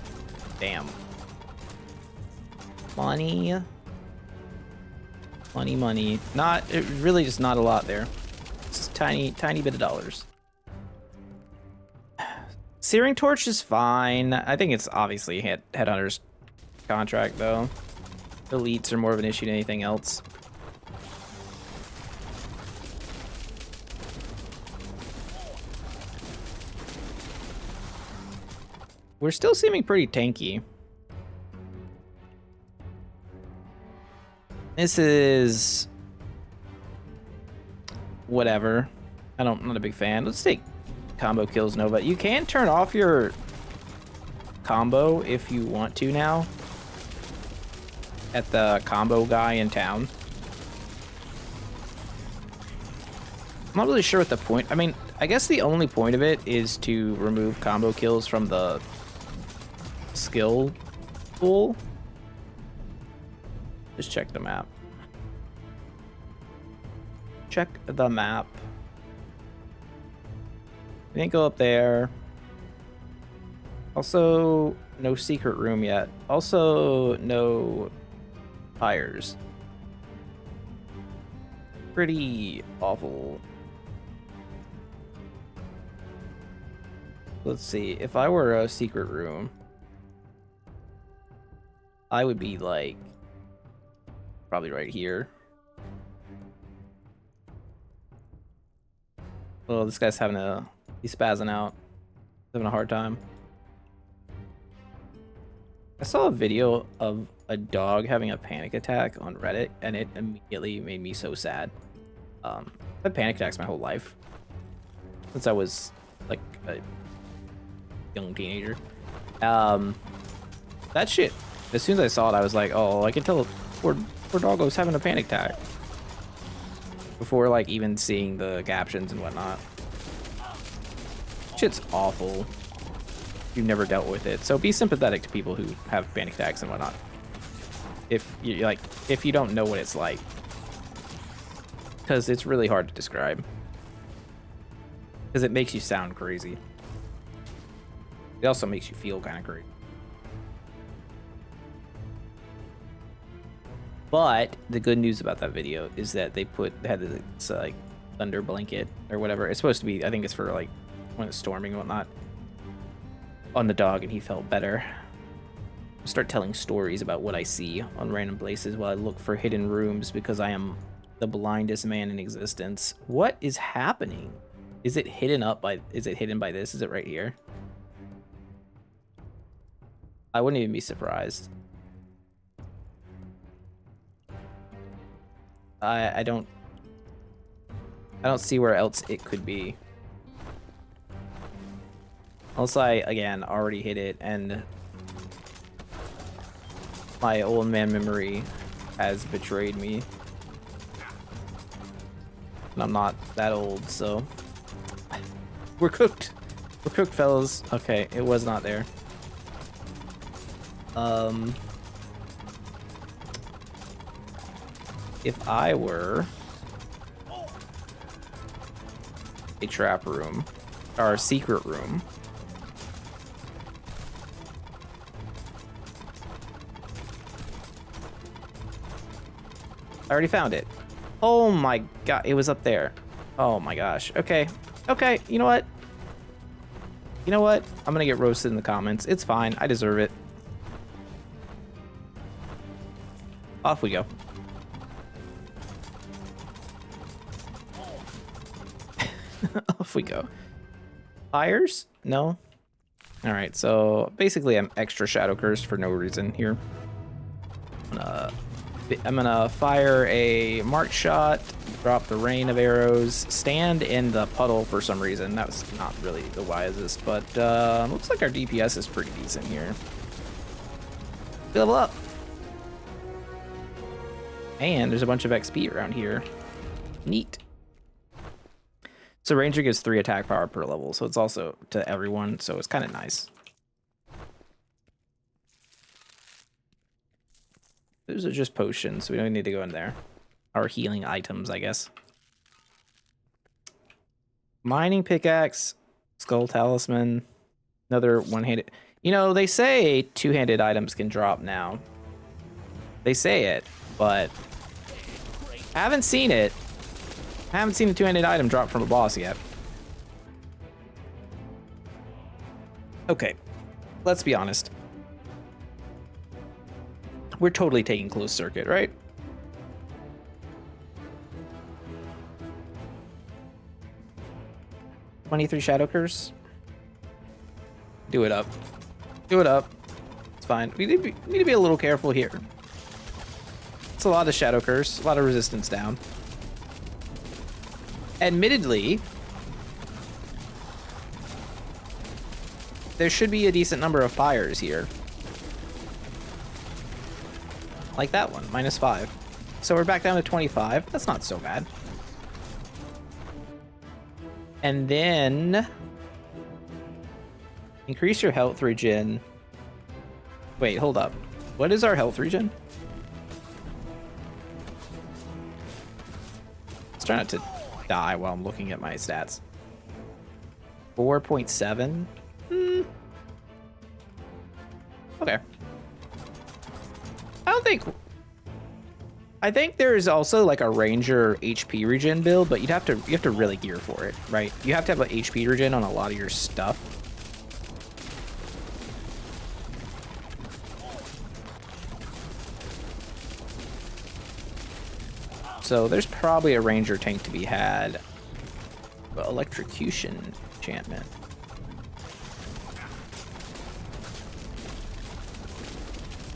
damn. Money. Money, money. Not, it really just not a lot there. It's a tiny bit of dollars. Searing Torch is fine. I think it's obviously Headhunter's contract, though. Elites are more of an issue than anything else. We're still seeming pretty tanky. This is whatever. I'm not a big fan. Let's take combo kills Nova. You can turn off your combo if you want to now at the combo guy in town. I'm not really sure what the point. I mean, I guess the only point of it is to remove combo kills from the skill pool. Just check the map. Check the map. We didn't go up there. Also, no secret room yet. Also, no tires. Pretty awful. Let's see. If I were a secret room, I would be like probably right here. Oh, this guy's he's spazzing out. Having a hard time. I saw a video of a dog having a panic attack on Reddit, and it immediately made me so sad. I've had panic attacks my whole life. Since I was like a young teenager. That shit, as soon as I saw it, I was like, oh, I can tell poor doggo's having a panic attack. Before like even seeing the captions and whatnot. Shit's awful. You've never dealt with it, so be sympathetic to people who have panic attacks and whatnot. If you don't know what it's like, because it's really hard to describe. Because it makes you sound crazy. It also makes you feel kind of crazy. But the good news about that video is that they had this like thunder blanket or whatever. It's supposed to be, I think it's for like when it's storming and whatnot, on the dog, and he felt better. I'll start telling stories about what I see on random places while I look for hidden rooms because I am the blindest man in existence. What is happening? Is it hidden by this? Is it right here? I wouldn't even be surprised. I don't see where else it could be. Unless I, again, already hit it and my old man memory has betrayed me. And I'm not that old, so We're cooked. We're cooked, fellas. Okay, it was not there. If I were a trap room, or a secret room, I already found it. Oh my god, it was up there. Oh my gosh. Okay. Okay, you know what? You know what? I'm gonna get roasted in the comments. It's fine. I deserve it. Off we go. Off we go. Fires? No? Alright, so basically I'm extra shadow cursed for no reason here. I'm gonna fire a marked shot, drop the rain of arrows, stand in the puddle for some reason. That was not really the wisest, but looks like our DPS is pretty decent here. Level up. And there's a bunch of XP around here. Neat. So Ranger gives 3 attack power per level, so it's also to everyone, so it's kind of nice. Those are just potions, so we don't need to go in there. Our healing items, I guess. Mining pickaxe, skull talisman, another one-handed. You know, they say two-handed items can drop now. They say it, but I haven't seen it. I haven't seen a two-handed item drop from a boss yet. Okay, let's be honest. We're totally taking closed circuit, right? $23 Shadow Curse. Do it up. Do it up. It's fine. We need to be a little careful here. It's a lot of Shadow Curse, a lot of resistance down. Admittedly, there should be a decent number of fires here. Like that one, -5. So we're back down to 25. That's not so bad. And then increase your health regen. Wait, hold up. What is our health regen? Let's try not to die while I'm looking at my stats. 4.7. Okay. I think there is also like a ranger HP regen build, but you have to really gear for it, right? You have to have an HP regen on a lot of your stuff. So there's probably a ranger tank to be had. But electrocution enchantment.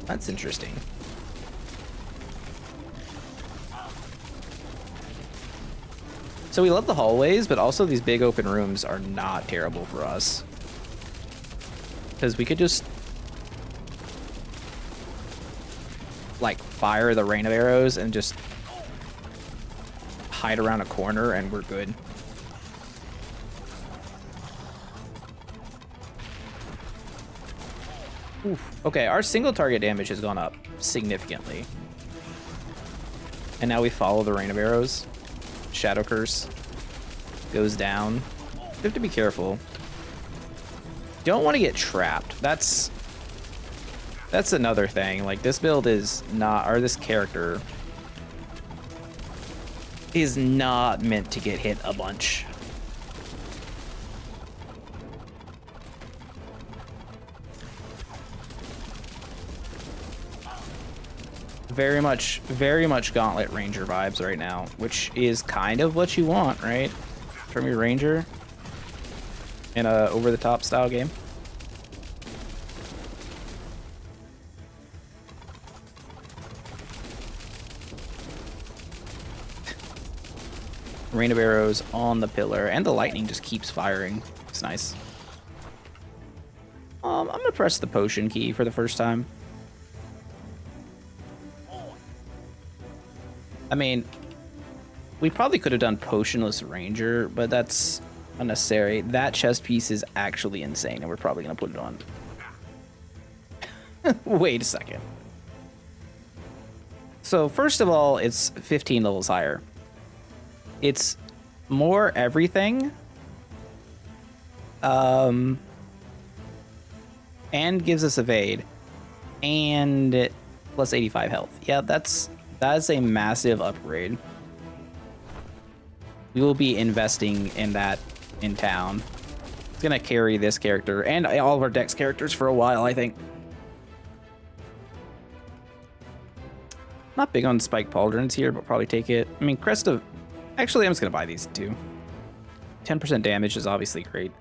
That's interesting. So we love the hallways, but also these big open rooms are not terrible for us. Because we could just like fire the rain of arrows and just hide around a corner and we're good. Oof. Okay, our single target damage has gone up significantly. And now we follow the rain of arrows. Shadow Curse goes down. You have to be careful. Don't want to get trapped. That's another thing. Like, this build is not, or this character is not meant to get hit a bunch. Very much Gauntlet Ranger vibes right now, which is kind of what you want, right? From your Ranger in a over-the-top style game. Rain of arrows on the pillar, and the lightning just keeps firing. It's nice. I'm gonna press the potion key for the first time. I mean, we probably could have done Potionless Ranger, but that's unnecessary. That chest piece is actually insane, and we're probably gonna put it on. Wait a second. So first of all, it's 15 levels higher. It's more everything. And gives us evade. And plus 85 health. Yeah, that's a massive upgrade. We will be investing in that in town. It's gonna carry this character and all of our Dex characters for a while, I think. Not big on Spike Pauldrons here, but probably take it. I mean, Crest of... Actually, I'm just gonna buy these two. 10% damage is obviously great.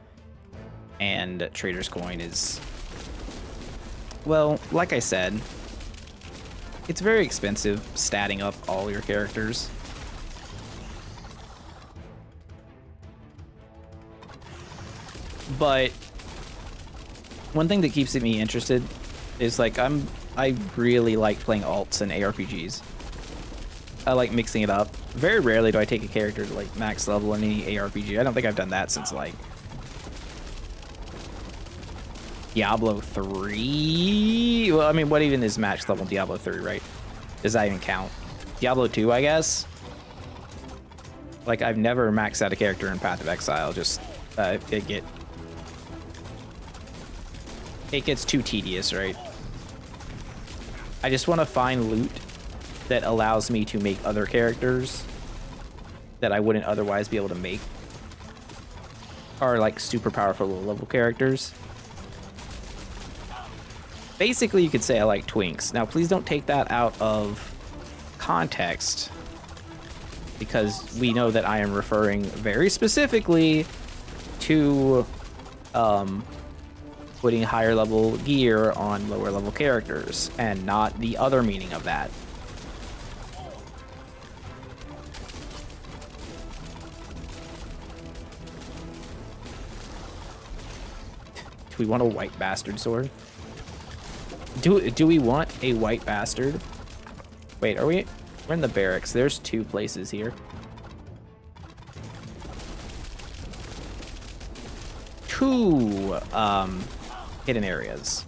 And Trader's Coin is... Well, like I said, it's very expensive statting up all your characters. But one thing that keeps me interested is like I really like playing alts and ARPGs. I like mixing it up. Very rarely do I take a character to like max level in any ARPG. I don't think I've done that since like Diablo 3. Well, I mean, what even is max level in Diablo 3, right? Does that even count? Diablo 2, I guess. Like I've never maxed out a character in Path of Exile. Just it gets too tedious, right? I just want to find loot that allows me to make other characters that I wouldn't otherwise be able to make, or like super powerful low level characters. Basically, you could say I like twinks. Now, please don't take that out of context, because we know that I am referring very specifically to putting higher level gear on lower level characters, and not the other meaning of that. Do we want a white bastard sword? Do we want a white bastard? Wait, we're in the barracks. There's two places here. Two hidden areas.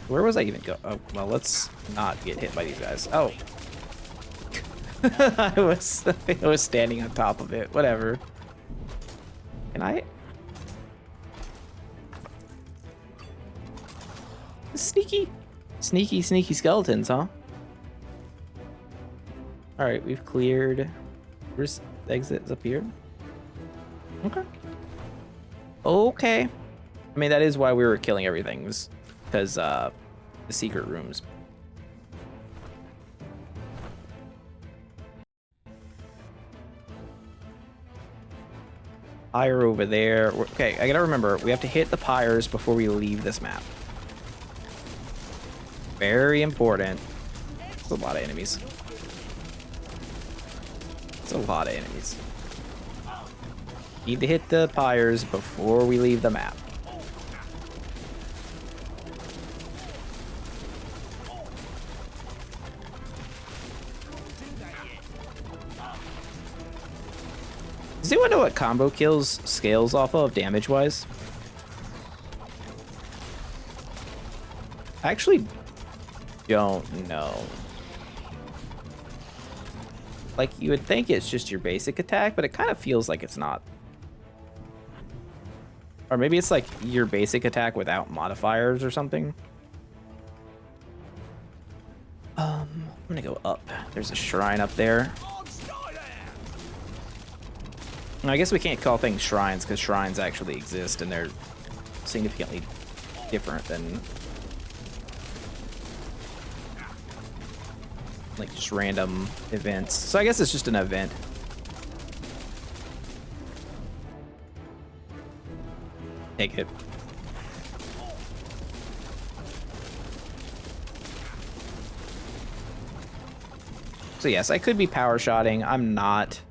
Where was I even go? Oh, well, let's not get hit by these guys. Oh. I was standing on top of it. Whatever. Can I? Sneaky skeletons, huh? All right, we've cleared. Where's the exit? Up here. Okay. I mean, that is why we were killing everything, was because the secret rooms. Pyre over there. Okay, I gotta remember, we have to hit the pyres before we leave this map. Very important. It's a lot of enemies. It's a lot of enemies. Need to hit the pyres before we leave the map. Does anyone know what combo kills scales off of damage-wise? I actually don't know. Like, you would think it's just your basic attack, but it kind of feels like it's not. Or maybe it's like your basic attack without modifiers or something. I'm gonna go up. There's a shrine up there. I guess we can't call things shrines because shrines actually exist and they're significantly different than like just random events. So I guess it's just an event. Take it. So yes, I could be power shotting. I'm not.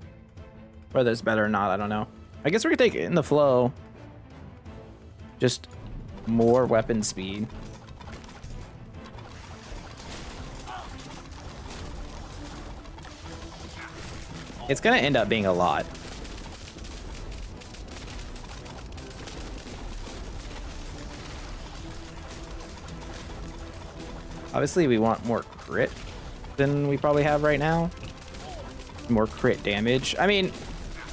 Whether it's better or not, I don't know. I guess we're gonna take it in the flow. Just more weapon speed. It's gonna end up being a lot. Obviously, we want more crit than we probably have right now. More crit damage. I mean,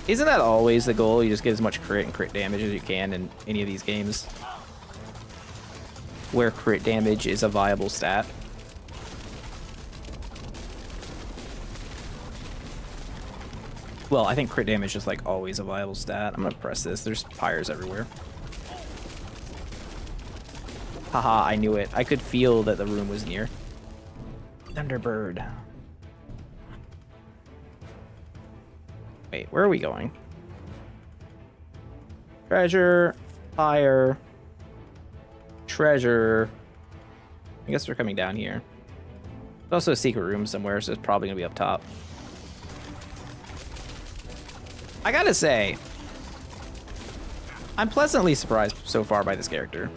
isn't that always the goal? You just get as much crit and crit damage as you can in any of these games where crit damage is a viable stat. Well, I think crit damage is like always a viable stat. I'm gonna press this. There's pyres everywhere. Haha, I knew it. I could feel that the room was near. Thunderbird. Wait, where are we going? Treasure, fire, treasure. I guess we're coming down here. There's also a secret room somewhere, so it's probably gonna be up top. I gotta say, I'm pleasantly surprised so far by this character.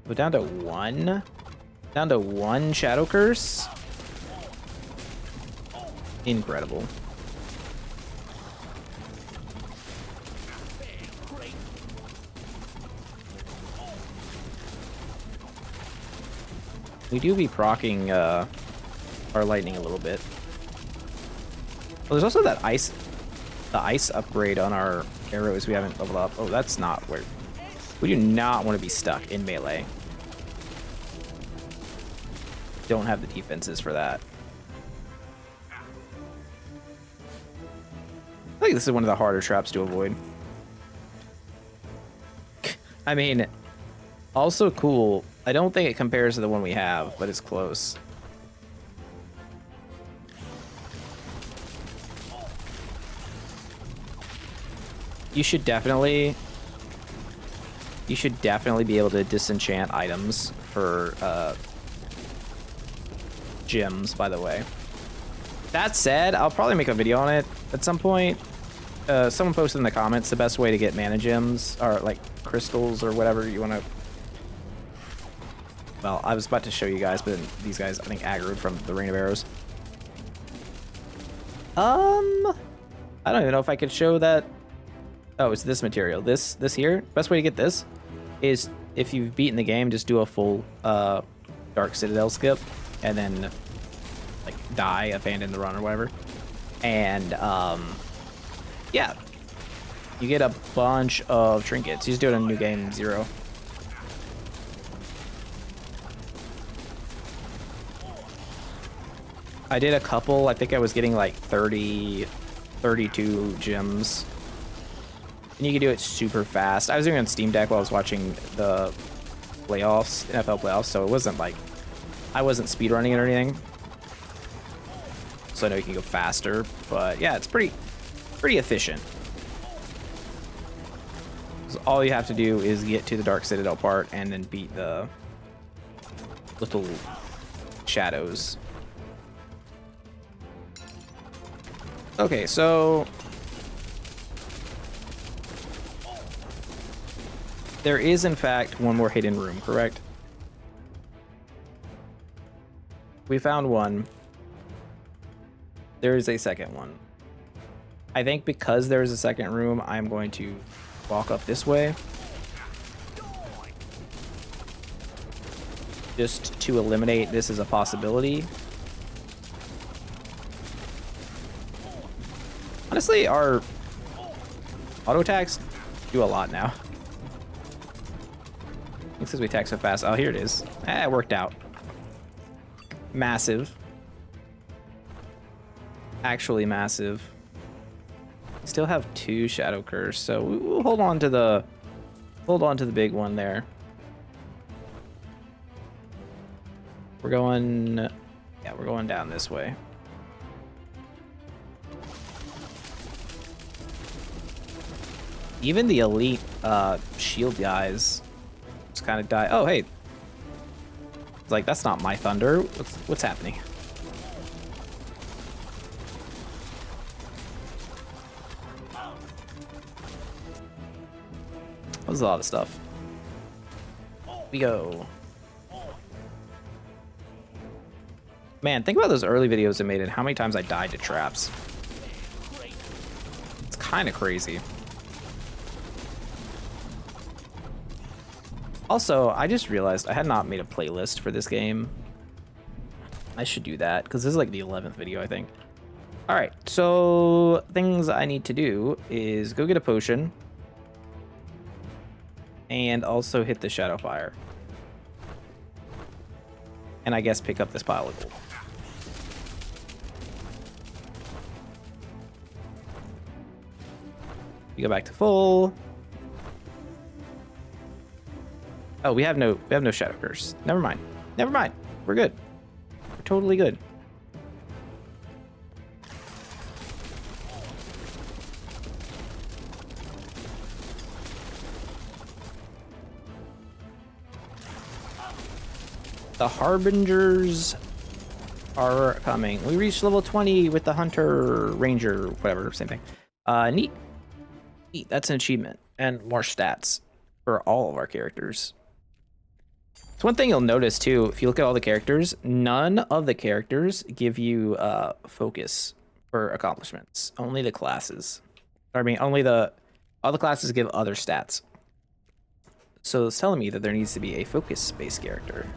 Go down to one? Down to one Shadow Curse? Incredible. We do be proccing our lightning a little bit. Well, there's also that the ice upgrade on our arrows we haven't leveled up. Oh, that's not where... We do not want to be stuck in melee. Don't have the defenses for that. I think this is one of the harder traps to avoid. I mean, also cool. I don't think it compares to the one we have, but it's close. You should definitely be able to disenchant items for gems, by the way. That said, I'll probably make a video on it at some point. Someone posted in the comments the best way to get mana gems, or like crystals or whatever you want to... Well, I was about to show you guys, but these guys, I think, aggroed from the Rain of Arrows. I don't even know if I could show that. Oh, it's this material. This here. Best way to get this is if you've beaten the game, just do a full Dark Citadel skip, and then like die, abandon the run or whatever. And yeah, you get a bunch of trinkets. You just do it in New Game 0. I did a couple. I think I was getting like 30, 32 gems. And you can do it super fast. I was doing it on Steam Deck while I was watching the playoffs, NFL playoffs, so it wasn't like, I wasn't speedrunning it or anything. So I know you can go faster, but yeah, it's pretty efficient. So all you have to do is get to the Dark Citadel part and then beat the little shadows. Okay, so there is, in fact, one more hidden room, correct? We found one. There is a second one. I think because there is a second room, I'm going to walk up this way. Just to eliminate this as a possibility. Honestly, our auto attacks do a lot now. It says we attack so fast. Oh, here it is. Ah, it worked out. Massive. Actually massive. Still have 2 Shadow Curse, so we'll hold on to the big one there. We're going down this way. Even the elite shield guys just kind of die. Oh, hey. It's like, that's not my thunder. What's happening? That was a lot of stuff. We go. Man, think about those early videos I made and how many times I died to traps. It's kind of crazy. Also, I just realized I had not made a playlist for this game. I should do that, because this is like the 11th video, I think. Alright, so things I need to do is go get a potion. And also hit the Shadow Fire. And I guess pick up this pile of gold. You go back to full. Oh, we have no Shadow Curse. Never mind. Never mind. We're good. We're totally good. The Harbingers are coming. We reached level 20 with the Hunter, Ranger, whatever, same thing. Neat. Neat. That's an achievement. And more stats for all of our characters. So one thing you'll notice too, if you look at all the characters, none of the characters give you focus for accomplishments. Only the classes. I mean, all the classes give other stats. So it's telling me that there needs to be a focus-based character.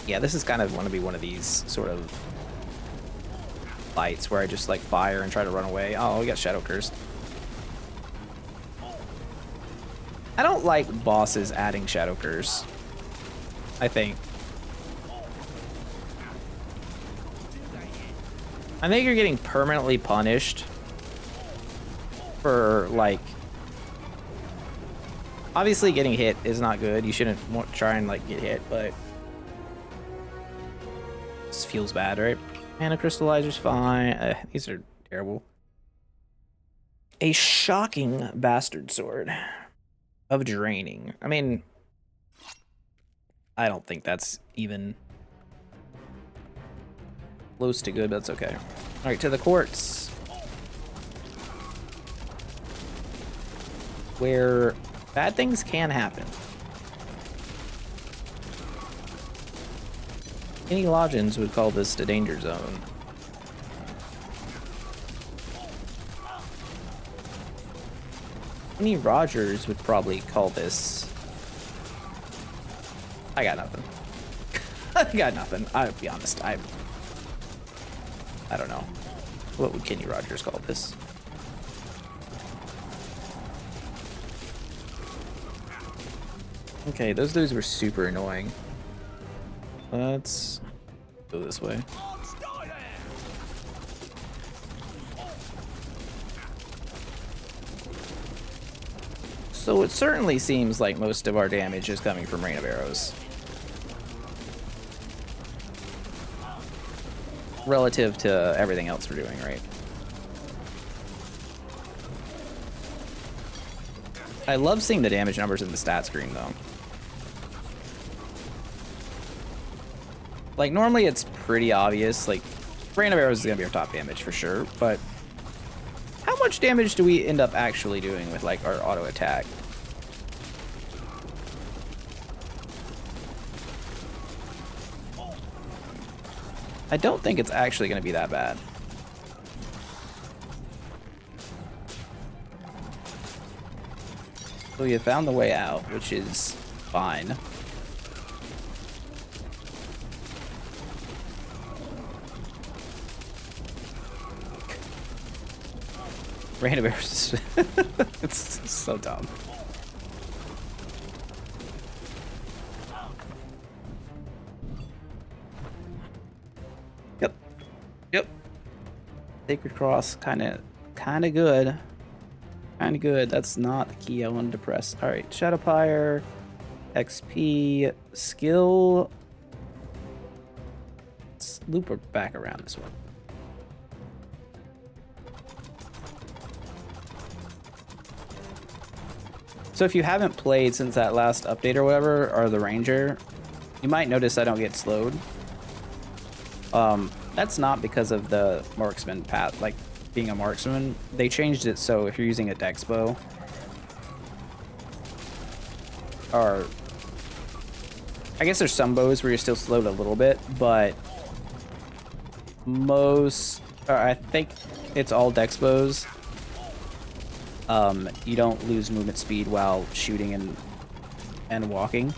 Yeah, this is kind of want to be one of these sort of fights where I just like fire and try to run away. Oh, we got Shadow Cursed. I don't like bosses adding Shadow Curse, I think. I think you're getting permanently punished for, like... Obviously, getting hit is not good. You shouldn't try and, like, get hit, but... This feels bad, right? Mana Crystallizer's fine. These are terrible. A shocking bastard sword. Of draining. I mean, I don't think that's even close to good, but that's okay. All right, to the courts, where bad things can happen. Any Lodgins would call this the danger zone. Any Rogers would probably call this... I got nothing. I got nothing. I'll be honest. I don't know. What would Kenny Rogers call this? Okay, those dudes were super annoying. Let's go this way. So it certainly seems like most of our damage is coming from Rain of Arrows. Relative to everything else we're doing, right? I love seeing the damage numbers in the stat screen, though. Like, normally it's pretty obvious. Like, Rain of Arrows is going to be our top damage for sure, but how much damage do we end up actually doing with, like, our auto attack? I don't think it's actually going to be that bad. So you found the way out, which is fine. Rain of Arrows. It's so dumb. Yep. Sacred Cross, kind of good. Kind of good. That's not the key I wanted to press. All right, Shadowpire, XP, skill. Let's loop her back around this one. So if you haven't played since that last update or whatever, or the Ranger, you might notice I don't get slowed. That's not because of the marksman path, like being a marksman. They changed it so if you're using a dex bow, are... I guess there's some bows where you're still slowed a little bit, but most... I think it's all dex bows. You don't lose movement speed while shooting and walking,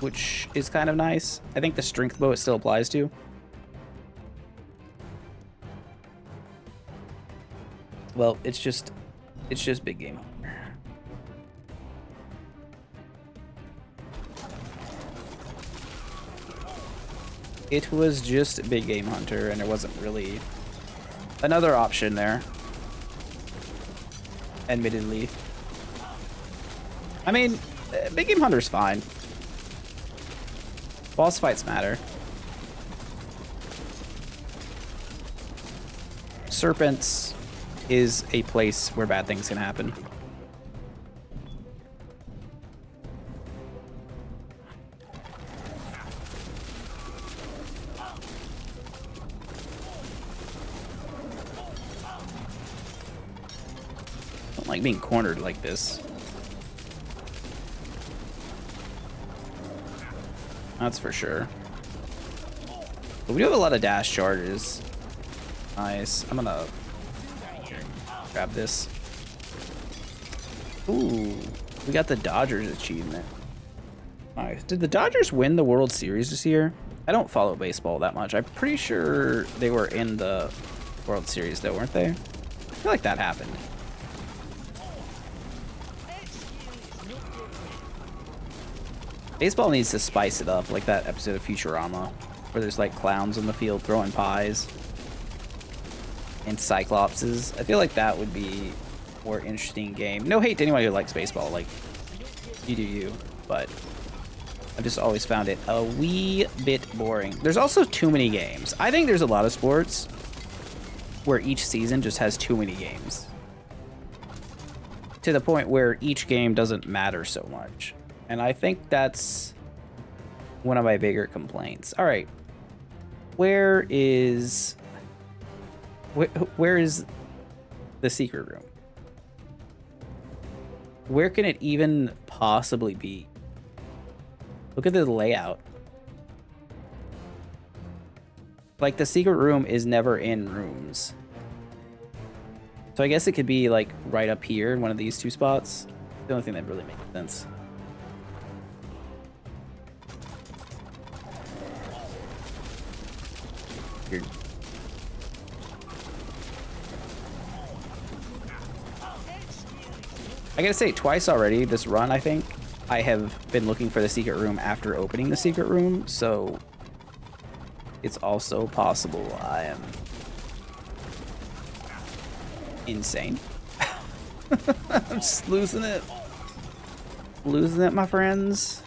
which is kind of nice. I think the strength bow it still applies to. Well, it's just big game. It was just Big Game Hunter, and there wasn't really another option there. Admittedly. I mean, Big Game Hunter's fine. Boss fights matter. Serpents is a place where bad things can happen. Don't like being cornered like this. That's for sure. But we do have a lot of dash charges. Nice. I'm gonna grab this. Ooh, we got the Dodgers achievement. Nice. Did the Dodgers win the World Series this year? I don't follow baseball that much. I'm pretty sure they were in the World Series though, weren't they? I feel like that happened. Baseball needs to spice it up, like that episode of Futurama, where there's like clowns in the field throwing pies. And Cyclopses. I feel like that would be a more interesting game. No hate to anyone who likes baseball, like, you do you, but I've just always found it a wee bit boring. There's also too many games. I think there's a lot of sports where each season just has too many games. To the point where each game doesn't matter so much. And I think that's one of my bigger complaints. All right. Where is the secret room? Where can it even possibly be? Look at the layout. Like, the secret room is never in rooms. So I guess it could be like right up here in one of these two spots. The only thing that really makes sense. Weird. I gotta say, twice already this run, I think, I have been looking for the secret room after opening the secret room, so it's also possible I am insane. I'm just losing it. Losing it, my friends.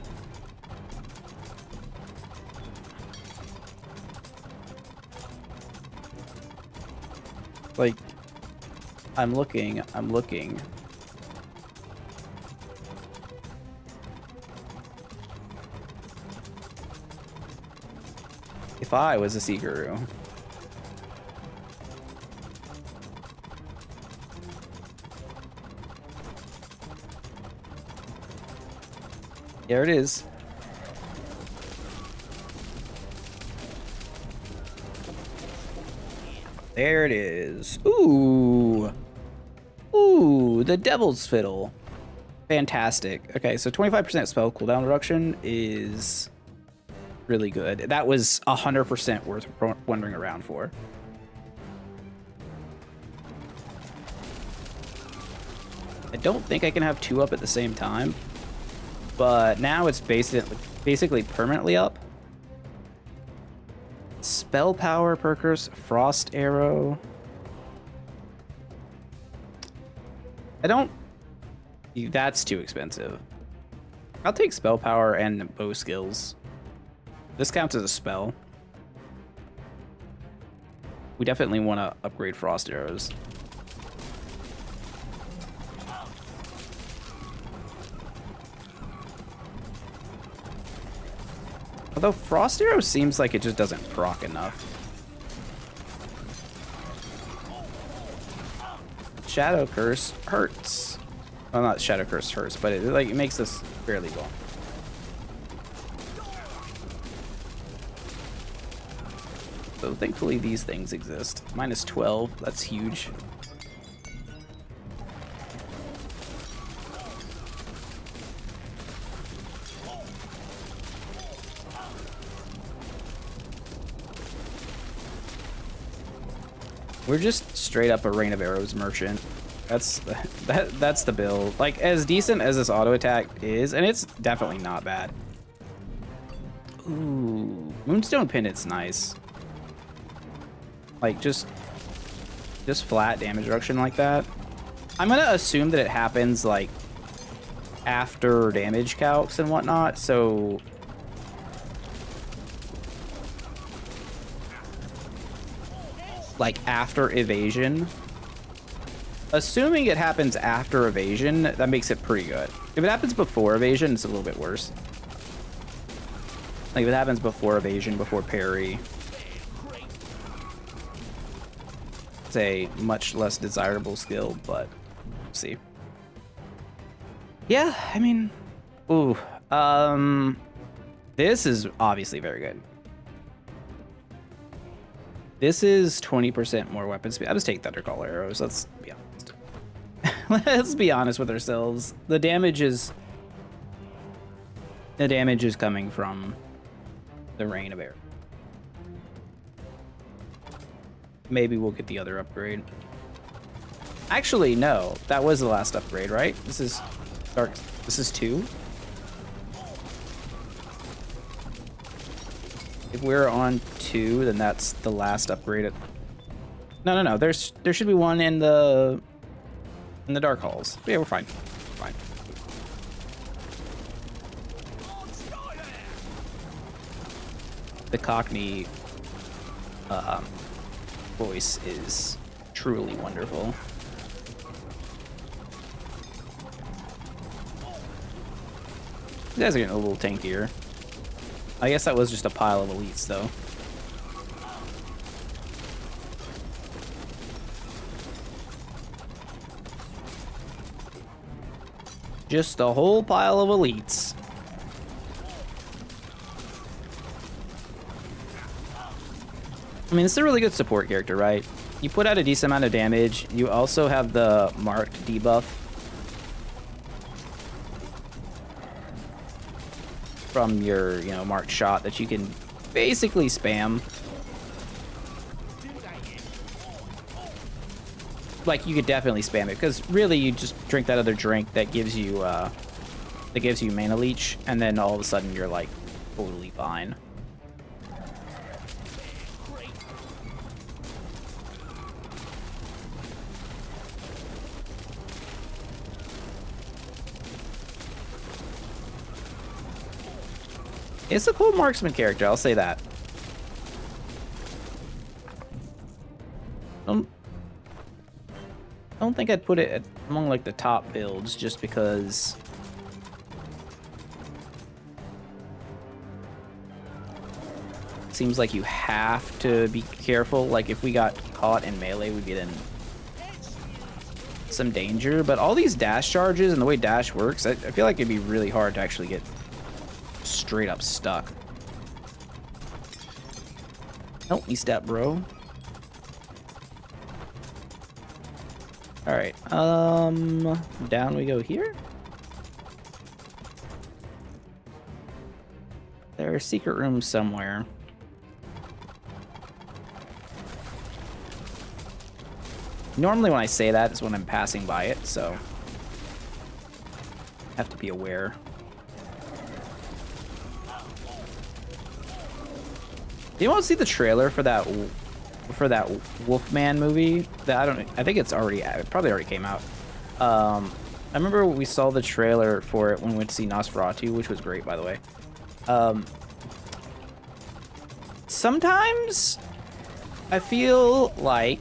Like, I'm looking. If I was a secret room. There it is. There it is. Ooh. Ooh, the Devil's Fiddle. Fantastic. Okay, so 25% spell cooldown reduction is really good. That was 100% worth wandering around for. I don't think I can have two up at the same time, but now it's basically permanently up. Spell power perkers, frost arrow. That's too expensive. I'll take spell power and bow skills. This counts as a spell. We definitely want to upgrade frost arrows. Although frost arrow seems like it just doesn't proc enough. Shadow curse hurts. Well, not Shadow Curse hurts, but it makes this fairly long. So thankfully these things exist. Minus 12, that's huge. We're just straight up a Rain of Arrows merchant. That's the build. Like, as decent as this auto attack is, and it's definitely not bad. Ooh, Moonstone Pendant's nice. Like, just flat damage reduction like that. I'm gonna assume that it happens like after damage calcs and whatnot, so like after evasion. Assuming it happens after evasion, that makes it pretty good. If it happens before evasion, it's a little bit worse. Like if it happens before evasion, before parry, it's a much less desirable skill, but we'll see. Yeah, I mean, ooh, this is obviously very good. This is 20% more weapon speed. I'll just take Thundercall arrows. Let's be honest. Let's be honest with ourselves. The damage is coming from the Rain of Air. Maybe we'll get the other upgrade. Actually, no. That was the last upgrade, right? This is Dark. This is 2. If we're on 2, then that's the last upgrade. No. There should be one in the Dark Halls. But yeah, we're fine. We're fine. The Cockney voice is truly wonderful. You guys are getting a little tankier. I guess that was just a pile of elites, though. Just a whole pile of elites. I mean, it's a really good support character, right? You put out a decent amount of damage. You also have the marked debuff from your, marked shot that you can basically spam. Like, you could definitely spam it, because really you just drink that other drink that gives you mana leech, and then all of a sudden you're like totally fine. It's a cool marksman character, I'll say that. I don't think I'd put it among like the top builds, just because it seems like you have to be careful. Like if we got caught in melee, we'd be in some danger. But all these dash charges and the way dash works, I feel like it'd be really hard to actually get straight up stuck. Help me step, bro. All right, down we go here. There's a secret room somewhere. Normally when I say that, it's when I'm passing by it, so have to be aware. Do you want to see the trailer for that Wolfman movie? I think it probably already came out. I remember we saw the trailer for it when we went to see Nosferatu, which was great, by the way. Sometimes I feel like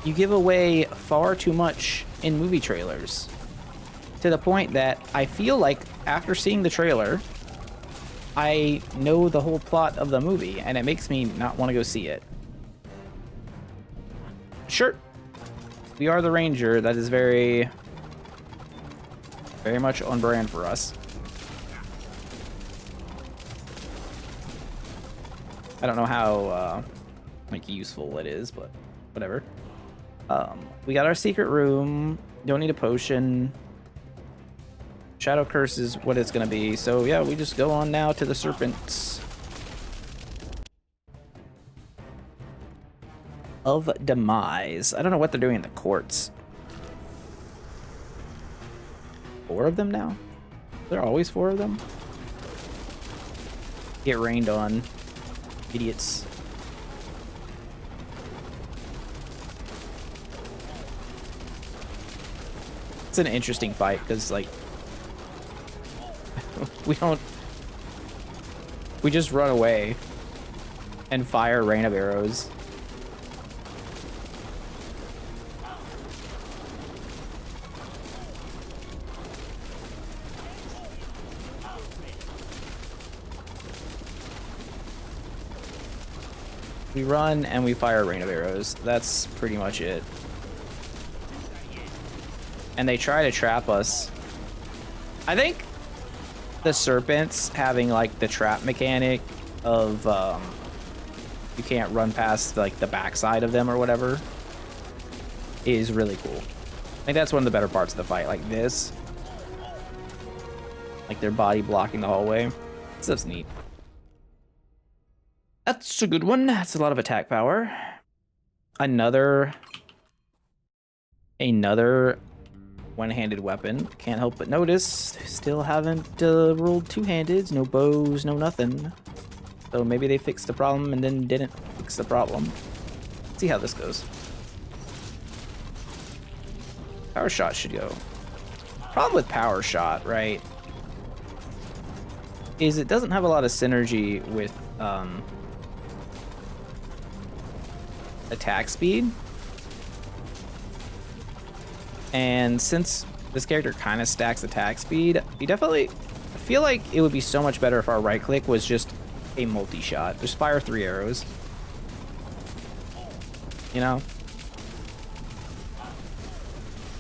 you give away far too much in movie trailers, to the point that I feel like after seeing the trailer, I know the whole plot of the movie, and it makes me not want to go see it. Sure, we are the ranger. That is very Very much on brand for us. I don't know how like useful it is, but whatever. We got our secret room. Don't need a potion. Shadow Curse is what it's gonna be. So yeah, we just go on now to the serpents of demise. I don't know what they're doing in the courts. 4 of them now? There are always 4 of them? Get rained on. Idiots. It's an interesting fight because, like, we just run away and fire rain of arrows. We run and we fire a rain of arrows. That's pretty much it. And they try to trap us. I think the serpents having like the trap mechanic of you can't run past like the backside of them or whatever is really cool. I think that's one of the better parts of the fight. Like this. Like their body blocking the hallway. Stuff's neat. That's a good one. That's a lot of attack power. Another one-handed weapon. Can't help but notice. Still haven't rolled two-handeds. No bows, no nothing. So maybe they fixed the problem and then didn't fix the problem. Let's see how this goes. Power shot should go. Problem with power shot, right, is it doesn't have a lot of synergy with attack speed. And since this character kind of stacks attack speed, you definitely I feel like it would be so much better if our right click was just a multi-shot. Just fire 3 arrows. You know?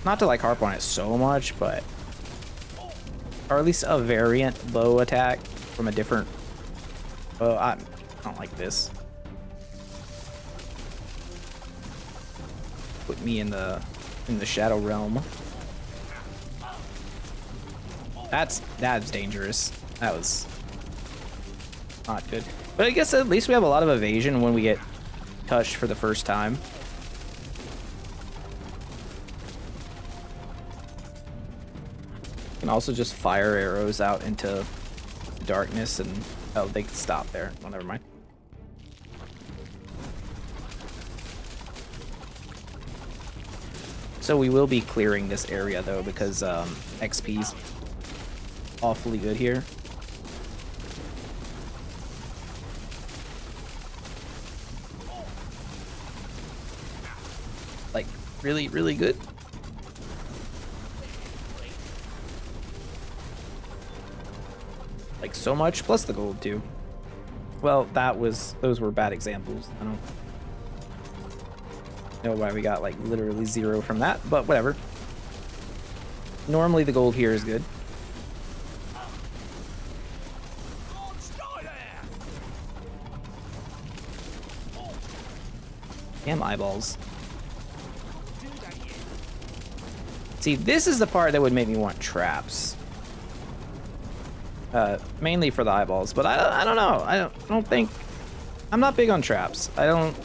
Not to like harp on it so much, but or at least a variant bow attack from a different bow. I don't like this. Put me in the shadow realm. That's dangerous. That was not good. But I guess at least we have a lot of evasion when we get touched for the first time. Can also just fire arrows out into darkness and oh, they can stop there. Well, never mind. So we will be clearing this area though because XP's awfully good here. Like really, really good. Like so much, plus the gold too. Well, those were bad examples. I don't know why we got like literally 0 from that, but whatever. Normally the gold here is good. Damn eyeballs. See, this is the part that would make me want traps. Mainly for the eyeballs, but I don't know. I don't think I'm not big on traps. I don't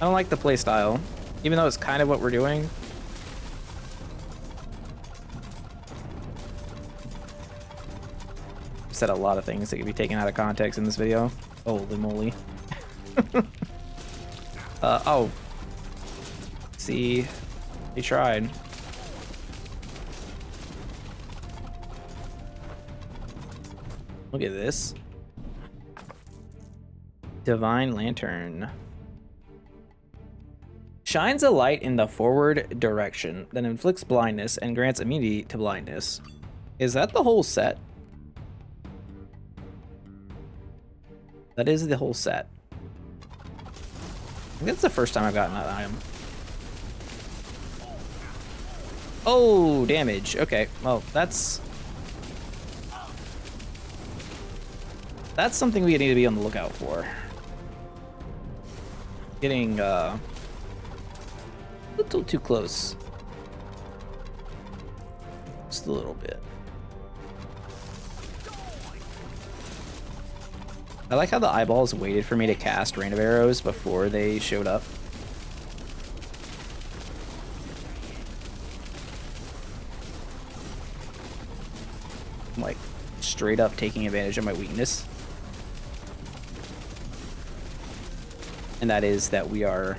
like the play style, even though it's kind of what we're doing. I've said a lot of things that could be taken out of context in this video. Holy moly. Oh. See, he tried. Look at this. Divine Lantern. Shines a light in the forward direction, then inflicts blindness and grants immunity to blindness. Is that the whole set? That is the whole set. I think that's the first time I've gotten that item. Oh, damage. Okay, well, that's something we need to be on the lookout for. Getting a little too close. Just a little bit. I like how the eyeballs waited for me to cast Rain of Arrows before they showed up. I'm like straight up taking advantage of my weakness. And that is that we are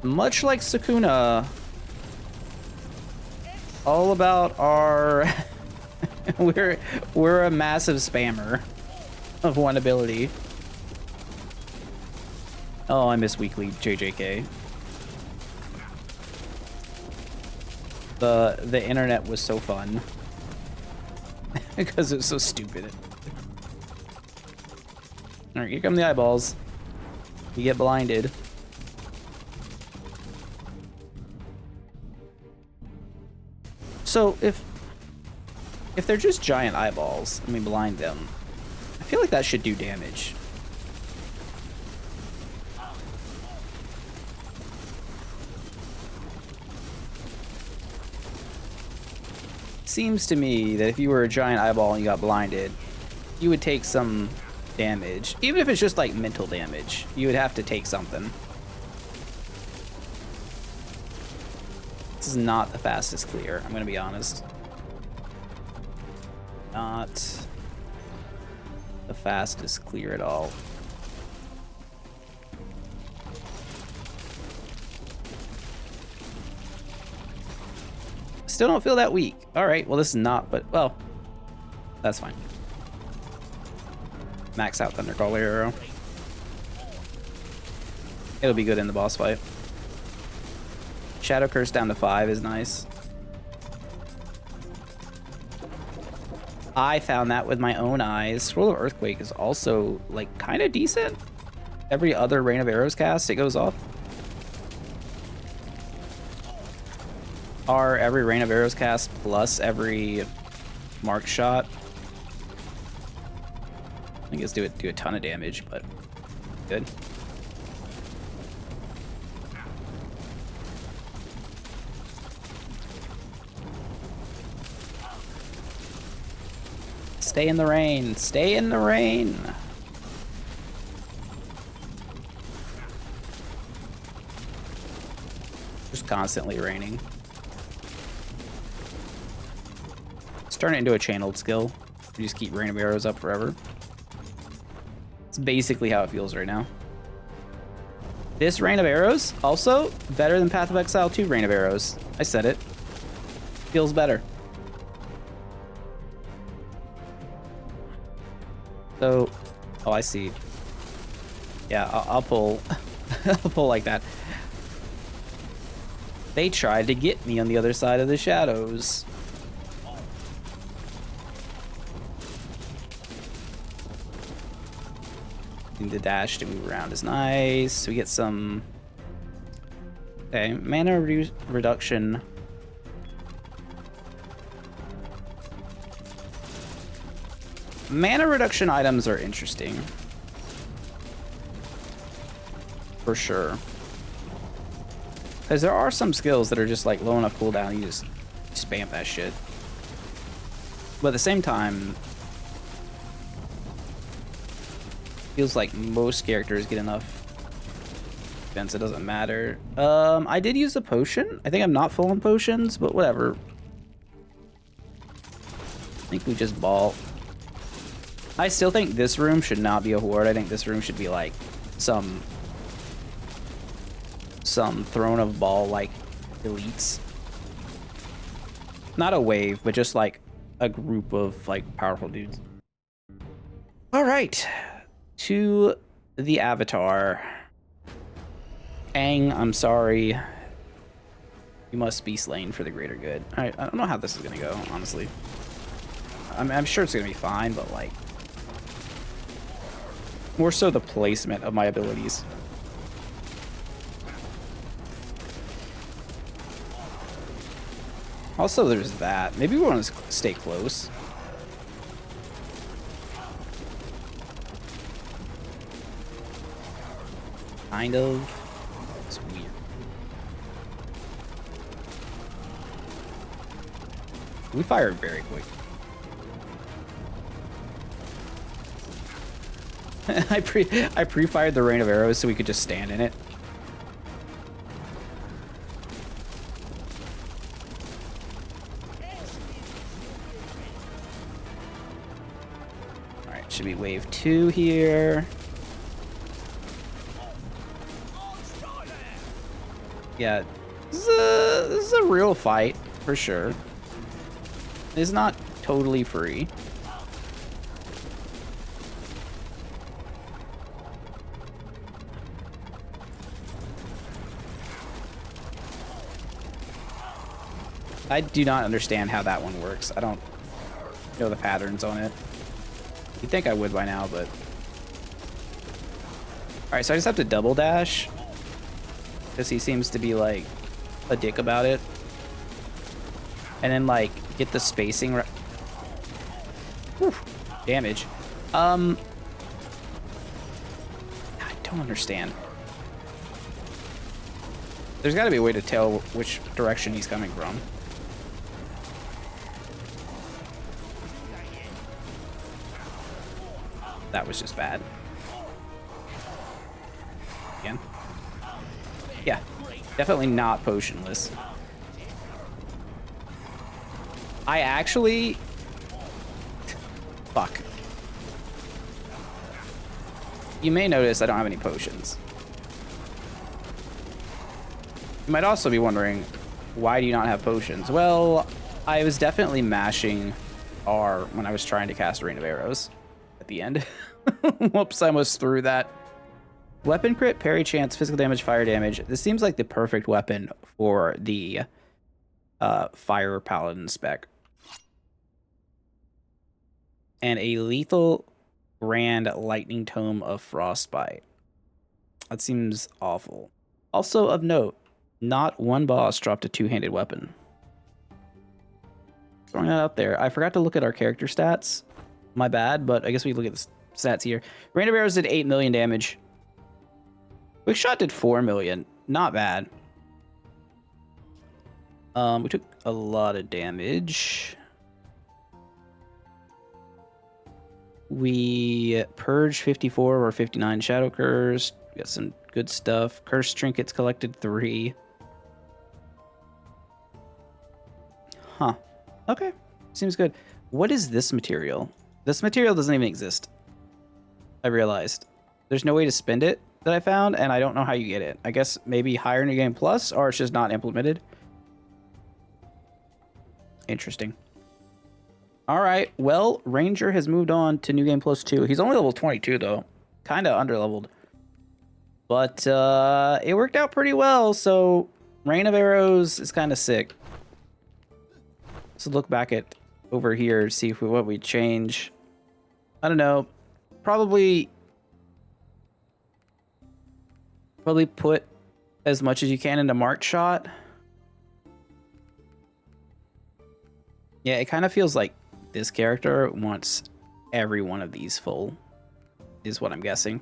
much like Sukuna, all about our we're a massive spammer of one ability. Oh, I miss weekly JJK. The internet was so fun because it's so stupid. All right, here come the eyeballs. You get blinded. So if they're just giant eyeballs and we blind them, I feel like that should do damage. Seems to me that if you were a giant eyeball and you got blinded, you would take some damage. Even if it's just like mental damage, you would have to take something. This is not the fastest clear, I'm gonna be honest. Not the fastest clear at all. Still don't feel that weak. All right, well, this is not, but, well, that's fine. Max out Thundercaller Arrow. It'll be good in the boss fight. Shadow Curse down to 5 is nice. I found that with my own eyes. Scroll of Earthquake is also, like, kind of decent. Every other Rain of Arrows cast, it goes off. Or every Rain of Arrows cast plus every marked shot. I think it's do a ton of damage, but good. Stay in the rain. Stay in the rain. Just constantly raining. Let's turn it into a channeled skill. We just keep Rain of Arrows up forever. It's basically how it feels right now. This Rain of Arrows, also better than Path of Exile 2 Rain of Arrows. I said it. Feels better. So, oh, I see. Yeah, I'll pull. I'll pull like that. They tried to get me on the other side of the shadows. The dash to move around is nice. We get some. Okay, mana reduction. Mana reduction items are interesting. For sure. Because there are some skills that are just like low enough cooldown, you just spam that shit. But at the same time, feels like most characters get enough defense, it doesn't matter. I did use a potion. I think I'm not full on potions, but whatever. I think we just ball. I still think this room should not be a horde. I think this room should be like some Throne of Ball like elites. Not a wave, but just like a group of like powerful dudes. All right, to the Avatar. Aang, I'm sorry. You must be slain for the greater good. I don't know how this is gonna go, honestly. I'm sure it's gonna be fine, but like more so the placement of my abilities. Also, there's that. Maybe we want to stay close. Kind of. It's weird. We fired very quick. I pre-fired the rain of arrows so we could just stand in it. All right, should be wave 2 here. Yeah, this is a real fight for sure. It's not totally free. I do not understand how that one works. I don't know the patterns on it. You'd think I would by now, but... Alright, so I just have to double dash. Because he seems to be, like, a dick about it. And then, like, get the spacing right. Whew, damage. I don't understand. There's got to be a way to tell which direction he's coming from. That was just bad. Again. Yeah, definitely not potionless. I actually... Fuck. You may notice I don't have any potions. You might also be wondering, why do you not have potions? Well, I was definitely mashing R when I was trying to cast Rain of Arrows at the end. Whoops, I almost threw that. Weapon crit, parry chance, physical damage, fire damage. This seems like the perfect weapon for the fire paladin spec. And a lethal grand lightning tome of frostbite. That seems awful. Also of note, not one boss dropped a two-handed weapon. Throwing that out there. I forgot to look at our character stats. My bad, but I guess we look at the stats here. Rain of Arrows did 8 million damage. Quick Shot did 4 million. Not bad. We took a lot of damage. We purged 54 or 59 Shadow Curse. We got some good stuff. Curse Trinkets collected 3. Huh. Okay. Seems good. What is this material? This material doesn't even exist. I realized. There's no way to spend it that I found, and I don't know how you get it. I guess maybe higher New Game Plus, or it's just not implemented. Interesting. All right. Well, Ranger has moved on to New Game Plus 2. He's only level 22, though. Kind of underleveled. But it worked out pretty well, so Rain of Arrows is kind of sick. So look back at over here, see if what we change. I don't know. Probably put as much as you can into Mark Shot. Yeah, it kind of feels like this character wants every one of these full, is what I'm guessing.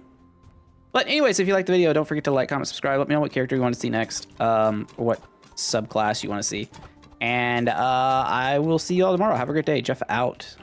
But anyways, if you liked the video, don't forget to like, comment, subscribe. Let me know what character you want to see next, or what subclass you want to see. And I will see you all tomorrow. Have a great day. Jeff out.